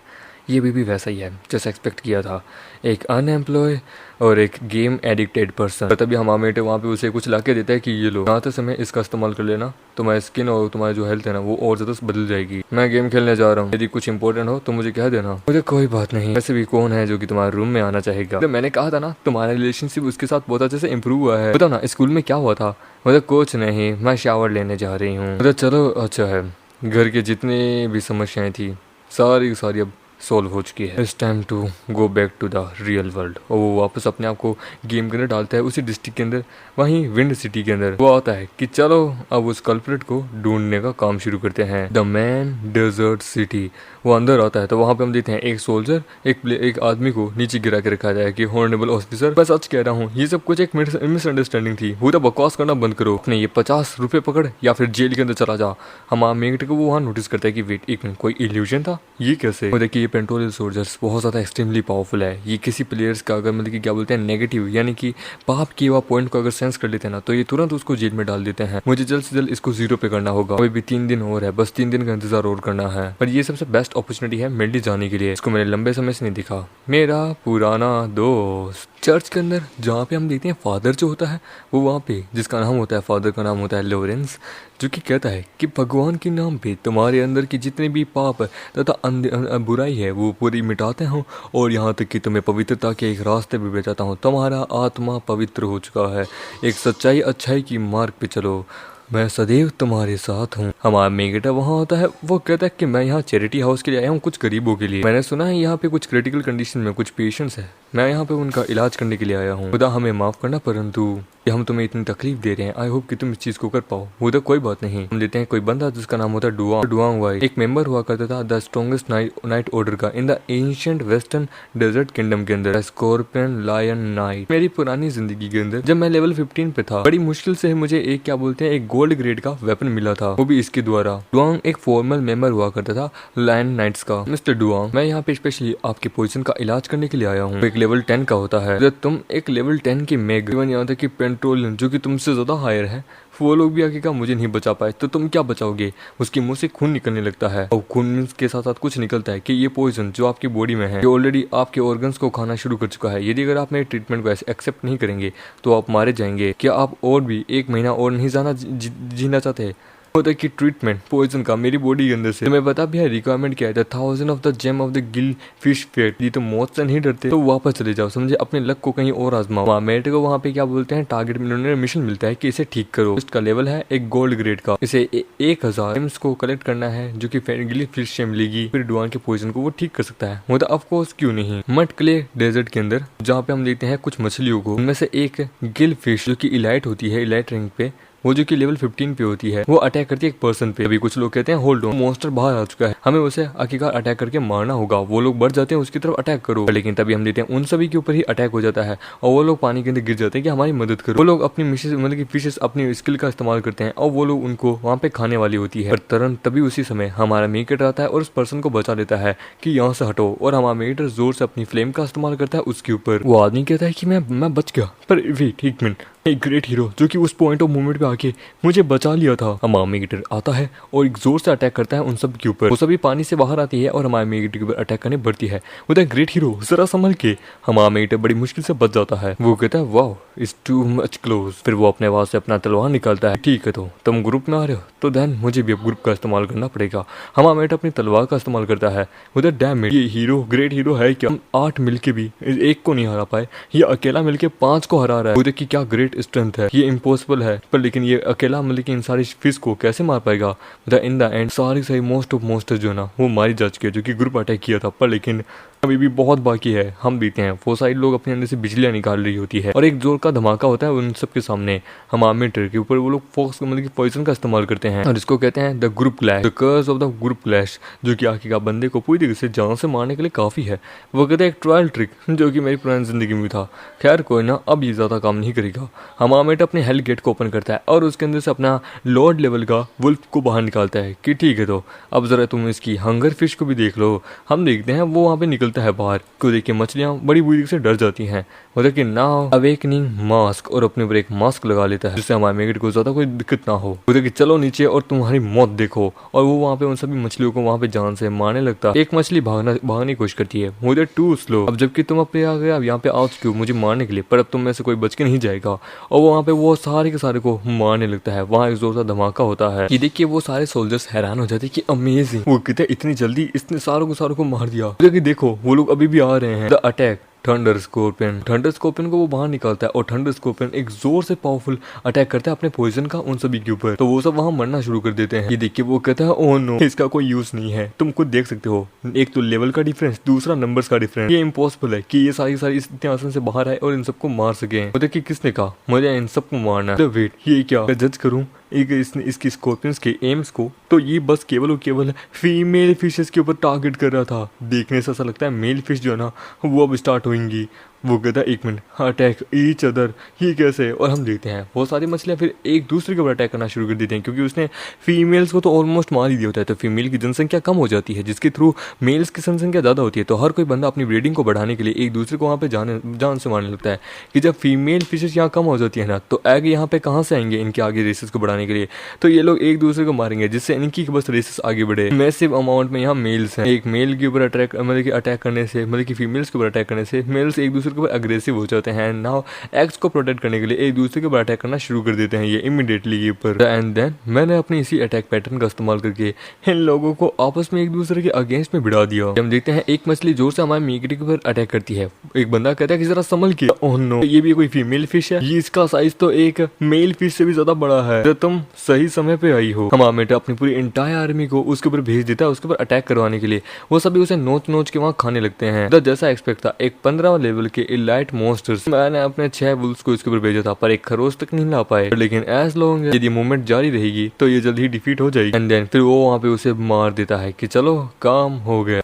A: ये भी वैसा ही है जैसे एक्सपेक्ट किया था, एक अनएम्प्लॉय और एक गेम एडिक्टेड पर्सन। तभी हमारा बेटे वहाँ पे उसे कुछ ला के देता है कि ये लो, आते समय इसका इस्तेमाल कर लेना, तुम्हारी स्किन और तुम्हारी जो हेल्थ है ना वो और ज़्यादा बदल जाएगी। मैं गेम खेलने जा रहा हूँ, यदि कुछ इंपॉर्टेंट हो तो मुझे कह देना। मुझे कोई बात नहीं, वैसे भी कौन है जो कि तुम्हारे रूम में आना चाहेगा? तो मैंने कहा था ना तुम्हारा रिलेशनशिप उसके साथ बहुत अच्छे से इम्प्रूव हुआ है। बताओ ना स्कूल में क्या हुआ था? मतलब कुछ नहीं, मैं शावर लेने जा रही हूँ। मतलब चलो अच्छा है, घर के जितनी भी समस्याएं थी सारी सारी अब सॉल्व हो चुकी है। It's time to go back to the real world. और वो वापस अपने आप को गेम के अंदर डालता है, उसी डिस्ट्रिक्ट के अंदर, वहीं विंड सिटी के अंदर। वो आता है कि चलो अब उस कल्प्रिट को ढूंढने का काम शुरू करते हैं। The main desert city. वो अंदर आता है तो वहाँ पे हम देखते हैं एक सोल्जर एक आदमी को नीचे गिरा के रखा जाए कि हॉनरेबल ऑफिसर, मैं सच कह रहा हूँ ये सब कुछ एक मिसअंडरस्टैंडिंग थी। वो तो बकवास करना बंद करो, अपने ये 50 रुपए पकड़ या फिर जेल के अंदर चला जा। हमारा मेंगट को वो वहाँ नोटिस करता है कि वेट एक मिनट, कोई इल्यूजन था, ये कैसे? वो देखिए ये पेंटोरियल सोल्जर्स बहुत ज़्यादा एक्सट्रीमली पावरफुल है। ये किसी प्लेयर्स का अगर मतलब कि क्या बोलते हैं नेगेटिव यानी कि पाप किया हुआ पॉइंट को अगर सेंस कर लेते हैं ना, तो ये तुरंत उसको जेल में डाल देते हैं। मुझे जल्द से जल्द इसको 0 पे करना होगा। अभी भी 3 दिन और है, बस 3 दिन का इंतजार और करना है। पर ये सबसे बेस्ट अपॉर्चुनिटी है मिल्डी जाने के लिए, इसको मैंने लंबे समय से नहीं दिखा। मेरा पुराना दोस्त चर्च के अंदर जहाँ पे हम देखते हैं फादर जो होता है वो वहाँ पे जिसका नाम होता है, फादर का नाम होता है लॉरेंस, जो कि कहता है कि भगवान के नाम पे तुम्हारे अंदर की जितने भी पाप तथा बुराई है वो पूरी मिटाते हूँ, और यहाँ तक कि तुम्हें पवित्रता के एक रास्ते पे भेजाता हूँ। तुम्हारा आत्मा पवित्र हो चुका है, एक सच्चाई अच्छाई की मार्ग पे चलो। मैं सदैव तुम्हारे साथ हूँ। हमारा मेगेटा वहाँ होता है, वो कहता है कि मैं यहाँ चैरिटी हाउस के लिए आया हूँ कुछ गरीबों के लिए। मैंने सुना है यहाँ पे कुछ क्रिटिकल कंडीशन में कुछ पेशेंट्स है, मैं यहाँ पे उनका इलाज करने के लिए आया हूँ। खुदा हमें माफ करना, परंतु कि हम तुम्हें इतनी तकलीफ दे रहे हैं, आई होप कि तुम इस चीज को कर पाओ। वो तो कोई बात नहीं, हम लेते हैं कोई बंदा जिसका नाम होता है डुआंग वाई। एक मेंबर हुआ करता था द स्ट्रॉन्गेस्ट नाइट ऑर्डर का in the ancient western desert kingdom के अंदर, स्कॉर्पियन लायन नाइट। मेरी पुरानी जिंदगी के अंदर जब मैं लेवल 15 पे था, बड़ी मुश्किल से मुझे एक क्या बोलते हैं एक गोल्ड ग्रेड का वेपन मिला था, वो भी इसके द्वारा। डुआंग एक फॉर्मल मेंबर हुआ करता था लायन नाइट्स का। मिस्टर डुआंग, मैं यहाँ पे स्पेशली आपके पोजीशन का इलाज करने के लिए आया हूँ। एक लेवल 10 का होता है, जब तुम एक लेवल 10 की मेग यहाँ तक कि पेंट्रोलियन जो कि तुमसे ज्यादा हायर है, वो लोग भी आगे का मुझे नहीं बचा पाए, तो तुम क्या बचाओगे। उसके मुंह से खून निकलने लगता है और खून के साथ साथ कुछ निकलता है कि ये पॉइजन जो आपकी बॉडी में है, ये ऑलरेडी आपके ऑर्गन्स को खाना शुरू कर चुका है। यदि अगर आप मेरे ट्रीटमेंट को एक्सेप्ट नहीं करेंगे तो आप मारे जाएंगे। क्या आप और भी 1 महीना और नहीं जीना चाहते। होता है कि ट्रीटमेंट पॉइजन का मेरी बॉडी के अंदर से तुम्हें पता भी है रिक्वायरमेंट क्या है, 1000 of the gem of the gill fish fat. ये तो मौत से नहीं डरते तो वापस चले जाओ, समझे, अपने लक को कहीं और आजमाओ। मेरे को वहाँ पे क्या बोलते हैं टारगेट मिशन मिलता है कि इसे ठीक करो। इसका लेवल है एक गोल्ड ग्रेड का, इसे 1000 जेम्स को कलेक्ट करना है जो कि गिल फिश से मिलेगी, फिर डुआन के पॉइजन को वो ठीक कर सकता है। मतलब ऑफकोर्स क्यों नहीं। मट क्ले डेजर्ट के अंदर जहाँ पे हम देखते हैं कुछ मछलियों को, उनमें से एक गिल फिश जो की इलाइट होती है, इलाइट रैंक पे, वो जो कि लेवल 15 पे होती है, वो अटैक करती है एक पर्सन पे। अभी कुछ लोग कहते हैं होल्ड ऑन, मॉन्स्टर बाहर आ चुका है, हमें उसे आखिरकार अटैक करके मारना होगा। वो लोग बढ़ जाते हैं उसकी तरफ, अटैक करो। लेकिन तभी हम देते हैं उन सभी के ऊपर ही अटैक हो जाता है और वो लोग पानी के अंदर गिर जाते हैं कि हमारी मदद करो। वो लोग अपनी मतलब की फिशेस अपनी स्किल का इस्तेमाल करते हैं और वो लोग उनको वहाँ पे खाने वाली होती है। पर तुरंत तभी उसी समय हमारा मेकेटर आता है और उस पर्सन को बचा लेता है कि यहाँ से हटो, और हमारा मेकेटर जोर से अपनी फ्लेम का इस्तेमाल करता है उसके ऊपर। वो आदमी कहता है कि मैं बच गया, पर वेट एक मिनट, एक ग्रेट हीरो जो कि उस पॉइंट ऑफ मूवमेंट पे आके मुझे बचा लिया था। हमारा मेगेटर आता है और एक जोर से अटैक करता है उन सब के ऊपर। वो सभी पानी से बाहर आती है और हमारे मेगेटर के ऊपर अटैक करने बढ़ती है। वो कहता है ग्रेट हीरो जरा संभल के। हमारा मेगेटर बड़ी मुश्किल से बच जाता है। वो कहता है wow it's too much close. फिर वो अपने पास से अपना तलवार निकालता है। ठीक है, तो तुम ग्रुप में आ रहे हो तो देन मुझे भी अब ग्रुप का इस्तेमाल करना पड़ेगा। हमारा मेगेटर अपनी तलवार का इस्तेमाल करता है। वो कहता है डैम इट, ये हीरो ग्रेट हीरो है क्या, हम 8 मिलके भी एक को नहीं हरा पाए, ये अकेला मिलके 5 को हरा रहा है। वो देखिए क्या ग्रेट स्ट्रेंथ है, ये इम्पॉसिबल है, पर लेकिन ये अकेला मतलब कि इन सारी फिश को कैसे मार पाएगा। इन द एंड सारी मोस्ट ऑफ मोस्टर जो है ना वो मारी जा चुकी है, जो कि ग्रुप अटैक किया था, पर लेकिन अभी भी बहुत बाकी है। हम देखते हैं वो साइड लोग अपने अंदर से बिजलियां निकाल रही होती है और एक जोर का धमाका होता है उन सब के सामने। हम आर्मीटर के ऊपर वो लोग फोक्स मतलब कि पॉइजन का इस्तेमाल करते हैं और इसको कहते हैं the group clash, the curse of the group clash, जो कि आखिरकार बंदे को पूरी तरीके से जान से मारने के लिए काफी है। वो कहते हैं एक ट्रायल ट्रिक जो कि मेरी पुरानी जिंदगी में था। खैर कोई ना, अब ये ज्यादा काम नहीं करेगा। हम आर्मीटर अपने हेल गेट को ओपन करता है और उसके अंदर से अपना लॉर्ड लेवल का वुल्फ को बाहर निकालता है कि ठीक है, तो अब जरा तुम इसकी हंगर फिश को भी देख लो। हम देखते हैं वो वहाँ पे निकलता है बाहर, को देख के मछलियां बड़ी बुरी से डर जाती हैं। मतलब कि नाउ अवेकनिंग मास्क, और अपने ऊपर एक मास्क लगा लेता है जिससे हमारे मेगेट को ज्यादा कोई दिक्कत ना हो। बोलते कि चलो नीचे और तुम्हारी मौत देखो, और वो वहाँ पे उन सभी मछलियों को वहाँ पे जान से मारने लगता। एक मछली भागने की कोशिश करती है, मुझे टू स्लो, अब जबकि तुम अपने आ गए, अब यहाँ पे आ चुके हो मुझे मारने के लिए, पर अब तुम में से कोई बच के नहीं जाएगा। और वहाँ पे वो सारे के सारे को मारने लगता है। वहाँ एक जोर सा धमाका होता है। ये देखिए वो सारे सोल्जर्स हैरान हो जाते हैं कि अमेजिंग, वो कहते हैं इतनी जल्दी इसने सारों को मार दिया। देखो वो लोग अभी भी आ रहे हैं। द अटैक थंडर स्कॉर्पियन को वो बाहर निकालता है और थंडर स्कॉर्पियन एक जोर से पावरफुल अटैक करता है अपने पॉइजन का उन सभी के ऊपर। तो वो सब वहां मरना शुरू कर देते हैं। ये देखिए वो कहता है ओह नो, इसका कोई यूज नहीं है, तुम खुद देख सकते हो, एक तो लेवल का डिफरेंस, दूसरा नंबर्स का डिफरेंस, ये इम्पॉसिबल है कि ये सारी इतने आसान से बाहर आए और इन सबको मार सके। वो देखिए किसने कहा मुझे इन सबको मारना है। वेट, ये क्या जज करूं इसकी स्कॉर्पियंस के एम्स को, तो ये बस केवल और केवल फीमेल फिशेस के ऊपर टारगेट कर रहा था। देखने से ऐसा लगता है मेल फिश जो है ना वो अब स्टार्ट होंगी। वो कहता है एक मिनट, अटैक ईच अदर, ये कैसे। और हम देखते हैं वो सारी मछलियां फिर एक दूसरे के ऊपर अटैक करना शुरू कर देते हैं, क्योंकि उसने फीमेल्स को तो ऑलमोस्ट मार ही दिया होता है। तो फीमेल की जनसंख्या कम हो जाती है जिसके थ्रू मेल्स की जनसंख्या ज़्यादा होती है। तो हर कोई बंदा अपनी ब्रीडिंग को बढ़ाने के लिए एक दूसरे को वहाँ पे जान से मारने लगता है कि जब फीमेल फिशेस यहाँ कम हो जाती है ना, तो एग यहाँ पे कहाँ से आएंगे इनके आगे रेसेस को बढ़ाने के लिए। तो ये लोग एक दूसरे को मारेंगे जिससे इनकी बस रेसेस आगे बढ़े। मैसिव अमाउंट में यहाँ मेल्स हैं, एक मेल के ऊपर अटैक करने से, मतलब कि फीमेल्स के ऊपर अटैक करने से मेल्स एक दूसरे दूसरे के ऊपर अग्रेसिव हो जाते हैं। नाउ एक्स को प्रोटेक्ट करने के लिए एक दूसरे के ऊपर अटैक करना शुरू कर देते हैं ये इमीडिएटली के ऊपर। एंड देन मैंने अपनी इसी अटैक पैटर्न का इस्तेमाल करके इन लोगों को आपस में एक दूसरे के अगेंस्ट में भिड़ा दिया। हम देखते हैं एक मछली जोर से हमारे मीगरी के ऊपर अटैक करती है। एक बंदा कहता है कि जरा संभल के। ओह नो, ये भी कोई फीमेल फिश है, ये इसका साइज तो एक मेल फिश से भी ज्यादा बड़ा है। तो तुम सही समय पे आई हो। हमामेट अपनी पूरी इंटायर आर्मी को उसके ऊपर भेज देता है उसके ऊपर अटैक करवाने के लिए। वो सभी उसे नोच नोच के वहाँ खाने लगते हैं। तो जैसा एक्सपेक्ट था, एक 15 लेवल के इलाइट मॉन्स्टर्स, मैंने अपने 6 वुल्फ्स को इसके ऊपर भेजा था पर एक खरोच तक नहीं ला पाए। लेकिन एज लॉन्ग यदि मूवमेंट जारी रहेगी तो ये जल्द ही डिफीट हो जाएगी। एंड देन फिर वो वहाँ पे उसे मार देता है कि चलो काम हो गया।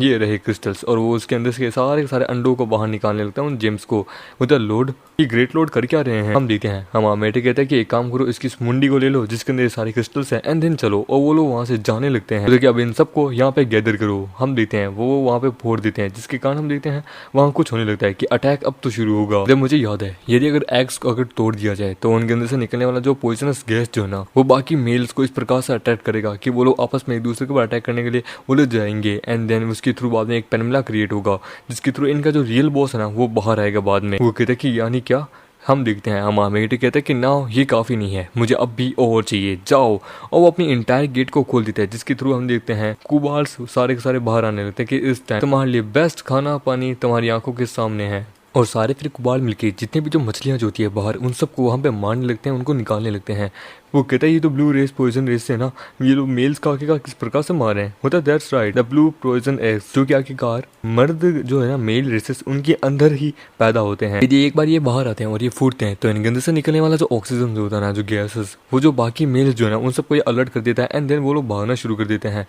A: ये रहे क्रिस्टल्स और वो उसके अंदर से सारे अंडों को बाहर निकालने लगता है उन जेम्स को। उधर लोड, ये ग्रेट लोड कर क्या रहे हैं हम देखते हैं। हम आमेटे कहते हैं कि एक काम करो, इसकी मुंडी को ले लो जिसके अंदर सारे क्रिस्टल्स हैं एंड देन चलो। और वो लोग वहाँ से जाने लगते हैं। तो अब इन सबको यहाँ पे गैदर करो। हम देखते हैं वो वहाँ पे फोड़ देते हैं जिसके कारण हम देखते हैं वहाँ कुछ होने लगता है कि अटैक अब तो शुरू होगा। जब मुझे याद है यदि अगर एग्स को अगर तोड़ दिया जाए तो उनके अंदर से निकलने वाला जो पॉइजनस गैस जो है ना वो बाकी मेल्स को इस प्रकार से अटैक करेगा कि वो लोग आपस में एक दूसरे के ऊपर अटैक करने के लिए उलझ जाएंगे। एंड देन उसके थ्रू बाद में एक पेनमिला क्रिएट होगा जिसके थ्रू इनका जो रियल बॉस है ना वो बाहर आएगा बाद में। वो कहते हैं कि यानी क्या, हम देखते हैं हम आमेटे कहते हैं कि ना ये काफ़ी नहीं है, मुझे अब भी और चाहिए, जाओ। और वो अपनी इंटायर गेट को खोल देता है जिसके थ्रू हम देखते हैं कुबाल्स सारे के सारे बाहर आने लगते हैं कि इस टाइम तुम्हारे लिए बेस्ट खाना पानी तुम्हारी आंखों के सामने है। और सारे फिर कुबाल मिलके जितने भी जो मछलियाँ जो होती है बाहर उन सबको वहाँ पे मारने लगते हैं, उनको निकालने लगते हैं। वो कहता है ये तो ब्लू रेस पॉइजन रेस से ना ये लोग मेल्स का आखिरकार किस प्रकार से मार रहे हैं। होता है that's right, the blue poison eggs, जो कि आखिरकार मर्द जो है ना मेल रेसेस उनके अंदर ही पैदा होते हैं। यदि एक बार ये बाहर आते हैं और ये फूटते हैं तो इनके अंदर से निकलने वाला जो ऑक्सीजन जो होता है ना, जो गैसेस, वो जो बाकी मेल्स जो है ना उन सबको ये अलर्ट कर देता है। एंड देन वो लोग भागना शुरू कर देते हैं,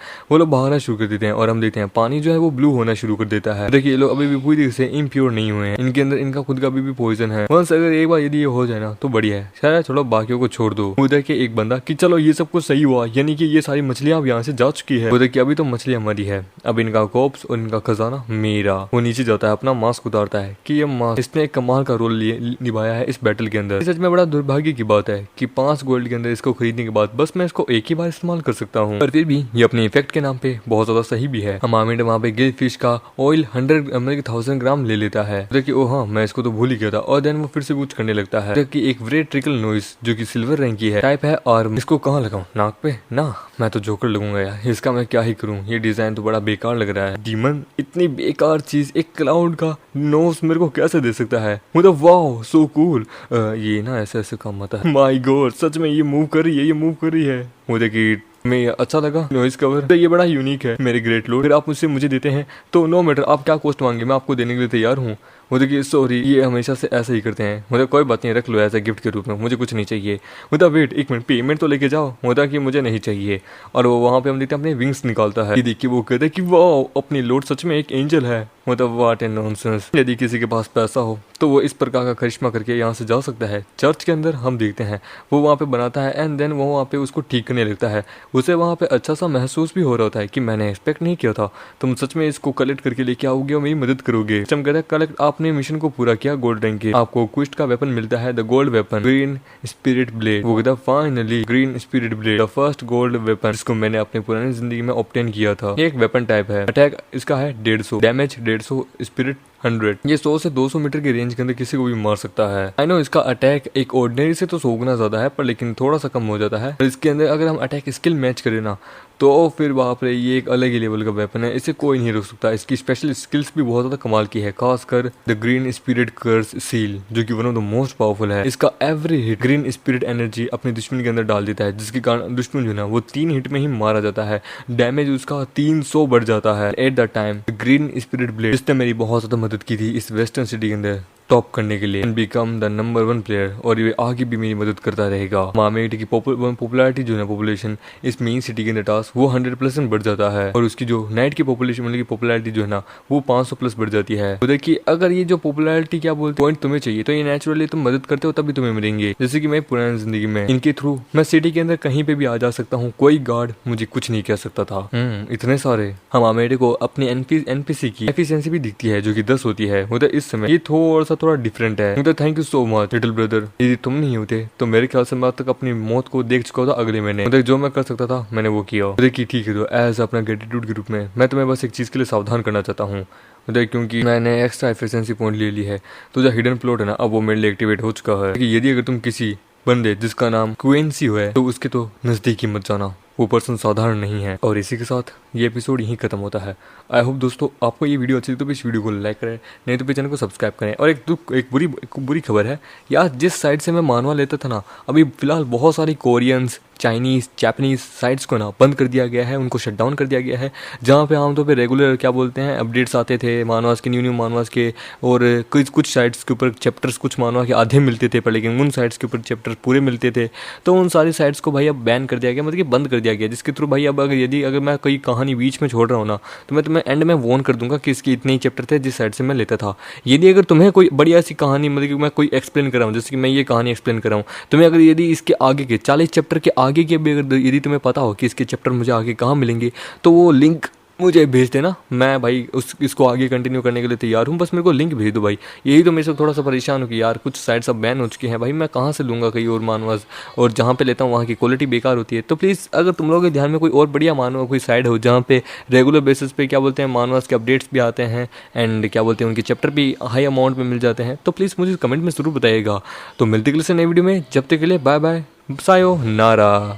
A: और हम देखते हैं पानी जो है वो ब्लू होना शुरू कर देता है। देखिए ये लोग अभी भी पूरी तरह से इम्प्योर नहीं हुए हैं, इनके अंदर इनका खुद का भी पॉइजन है। वंस अगर एक बार यदि ये हो जाए ना तो बढ़िया है, शायद छोड़ो बाकियों को छोड़ दो। उधर के एक बंदा कि चलो ये सब कुछ सही हुआ, यानी कि ये सारी मछलियां अब यहाँ से जा चुकी है। उधर की अभी तो मछलियां मरी है, अब इनका कॉप्स और इनका खजाना मेरा। वो नीचे जाता है, अपना मास्क उतारता है कि ये मास्क इसने एक कमाल का रोल निभाया है इस बैटल के अंदर। सच में बड़ा दुर्भाग्य की बात है कि 5 गोल्ड के अंदर इसको खरीदने के बाद बस मैं इसको एक ही बार इस्तेमाल कर सकता हूँ, पर फिर भी ये अपने इफेक्ट के नाम पे बहुत ज्यादा सही भी है। हमामेंट वहाँ पे गिल फिश का ऑयल 100,000 ग्राम ले लेता है। कि ओ हाँ मैं इसको तो भूल ही गया था। और देन वो फिर से कुछ करने लगता है कि एक वेरी ट्रिकल नॉइस जो कि सिल्वर रंग की है टाइप है। और इसको कहाँ लगाऊं, नाक पे ना, मैं तो जोकर लगूंगा यार, इसका मैं क्या ही करूं, ये डिजाइन तो बड़ा बेकार लग रहा है। डीमन इतनी बेकार चीज, एक क्लाउड का नोज मेरे को कैसे दे सकता है, मतलब वाओ सो कूल। ये ना ऐसे ऐसे काम आता है। माय गॉड सच में ये मूव कर रही है। मुझे कि मैं अच्छा लगा नॉइस कवर, तो ये बड़ा यूनिक है मेरे ग्रेट लॉर्ड। अगर आप मुझे देते हैं तो नो मैटर आप क्या कॉस्ट मांगे मैं आपको देने के लिए तैयार हूँ। मुझे कि सॉरी ये हमेशा से ऐसा ही करते हैं, मुझे कोई बात नहीं रख लो ऐसा गिफ्ट के रूप में, मुझे कुछ नहीं चाहिए। मुझे वेट एक मिनट पेमेंट तो लेके जाओ, मुझे कि मुझे नहीं चाहिए। और वो वहाँ पे हम देखते हैं अपने विंग्स निकालता है। ये देखिए वो कहते हैं कि वाह अपनी लॉर्ड सच में एक एंजल है। मतलब व्हाट ए नॉनसेंस। यदि किसी के पास पैसा हो तो वो इस प्रकार का करिश्मा करके यहाँ से जा सकता है। चर्च के अंदर हम देखते हैं वो वहाँ पे बनाता है एंड देन वो वहाँ पे उसको ठीक करने लगता है। उसे वहाँ पे अच्छा सा महसूस भी हो रहा होता है कि मैंने एक्सपेक्ट नहीं किया था तुम सच में इसको कलेक्ट करके लेके आओगे और मेरी मदद करोगे। हम कहते हैं कलेक्ट, आपने मिशन को पूरा किया गोल्ड रैंक के, आपको क्विस्ट का वेपन मिलता है, the gold weapon green spirit blade. वो कहता finally green spirit blade, the first gold weapon जिसको मैंने अपनी पुरानी जिंदगी में ऑब्टेन किया था। एक वेपन टाइप है, अटैक इसका है 150, डैमेज 150, स्पिरिट 100। ये 100 से 200 मीटर की रेंज के अंदर किसी को भी मार सकता है। आई नो इसका अटैक एक ऑर्डिनरी से तो 100 गुना ज्यादा है पर लेकिन थोड़ा सा कम हो जाता है। इसके अंदर अगर हम अटैक स्किल मैच करें ना तो फिर बाप रे ये एक अलग ही लेवल का वेपन है, इसे कोई नहीं रोक सकता। इसकी स्पेशल स्किल्स भी बहुत ज्यादा कमाल की है, खासकर the green spirit curse seal जो कि one of the most powerful है। इसका every hit green spirit energy अपने दुश्मन के अंदर डाल देता है जिसके कारण दुश्मन जो है ना वो 3 हिट में ही मारा जाता है। डैमेज उसका 300 बढ़ जाता है। At the time green spirit blade जिसने मेरी बहुत ज्यादा मदद की थी इस वेस्टर्न सिटी के अंदर टॉप करने के लिए, बिकम द नंबर 1 प्लेयर, और ये आगे भी मेरी मदद करता रहेगा। मामेट की पॉपुलैरिटी जो है पॉपुलेशन इस मेन सिटी के अंदर टास्क वो 100% बढ़ जाता है और उसकी जो नाइट की पॉपुलेशन मतलब की पॉपुलैरिटी जो है ना वो 500 प्लस बढ़ जाती है। तो देखिए अगर ये जो पॉपुलैरिटी क्या बोलते पॉइंट तुम्हें चाहिए तो ये नेचुरली तुम मदद करते हो तभी तुम्हें मिलेंगे। जैसे कि मैं पुरानी जिंदगी में इनके थ्रू मैं सिटी के अंदर कहीं पे भी आ जा सकता हूँ, कोई गार्ड मुझे कुछ नहीं कह सकता था। इतने सारे। हम मामेट को अपनी एनपीसी की एफिशिएंसी भी दिखती है जो कि 10 होती है। मतलब इस समय ये थोड़ा सा थोड़ा डिफरेंट है। तो thank you so much little brother, यदि तुम नहीं होते तो मेरे ख्याल से मैं तक अपनी मौत को देख चुका था अगले महीने। मतलब जो मैं कर सकता था मैंने वो किया। देखिए ठीक है, तो एज अपना ग्रेटिट्यूड के रूप में मैं तुम्हें बस एक चीज़ के लिए सावधान करना चाहता हूँ, मतलब क्योंकि मैंने एक्स्ट्रा एफिशिएंसी पॉइंट ले ली है, तो जो हिडन प्लॉट है ना अब वो मेरे लिए एक्टिवेट हो चुका है कि यदि अगर तुम किसी बंदे जिसका नाम क्वेंसी है तो उसके तो नज़दीकी मत जाना, वो पर्सन साधारण नहीं है। और इसी के साथ ये एपिसोड यहीं खत्म होता है। आई होप दोस्तों आपको ये वीडियो अच्छी लगी तो इस वीडियो को लाइक करें, नहीं तो फिर चैनल को सब्सक्राइब करें। और एक बुरी खबर है यार, जिस साइट से मैं मानवा लेता था ना, अभी फिलहाल बहुत सारी कोरियंस, चाइनीज़, जापानीज़ साइट्स को ना बंद कर दिया गया है, उनको शट डाउन कर दिया गया है। जहाँ पे आमतौर पे रेगुलर क्या बोलते हैं अपडेट्स आते थे मानवास के, न्यू मानवास के, और कुछ साइट्स के ऊपर चैप्टर्स कुछ मानवा के आधे मिलते थे पर लेकिन उन साइट्स के ऊपर चैप्टर्स पूरे मिलते थे। तो उन सारी साइट्स को भाई अब बैन कर दिया गया, मतलब कि बंद कर दिया गया, जिसके थ्रू भाई अब अगर मैं कोई कहानी बीच में छोड़ रहा हूँ ना तो मैं तुम्हें एंड में वॉर्न कर दूंगा कि इसके इतने ही चैप्टर थे जिस साइड से मैं लेता था। यदि अगर तुम्हें कोई बड़ी ऐसी कहानी, मतलब कि मैं कोई एक्सप्लेन कर रहा हूँ, जैसे कि मैं ये कहानी एक्सप्लेन कर रहा हूँ, तुम्हें अगर यदि इसके आगे के 40 चैप्टर के आगे के भी अगर यदि तुम्हें पता हो कि इसके चैप्टर मुझे आगे कहाँ मिलेंगे तो वो लिंक मुझे भेज देना, मैं भाई इसको आगे कंटिन्यू करने के लिए तैयार हूँ। बस मेरे को लिंक भेज दो भाई। यही तो मेरे से थोड़ा सा परेशान हूँ कि यार कुछ साइट्स अब बैन हो चुकी हैं भाई, मैं कहाँ से लूँगा कहीं और मानवास, और जहाँ पे लेता हूँ वहाँ की क्वालिटी बेकार होती है। तो प्लीज़ अगर तुम लोगों के ध्यान में कोई और बढ़िया मानवा कोई साइट हो जहाँ पे रेगुलर बेसिस पे क्या बोलते हैं मानवास के अपडेट्स भी आते हैं एंड क्या बोलते हैं उनके चैप्टर भी हाई अमाउंट में मिल जाते हैं, तो प्लीज़ मुझे कमेंट में ज़रूर बताइएगा। तो मिलते अगले से नई वीडियो में, जब तक के लिए बाय बाय, सायो नारा।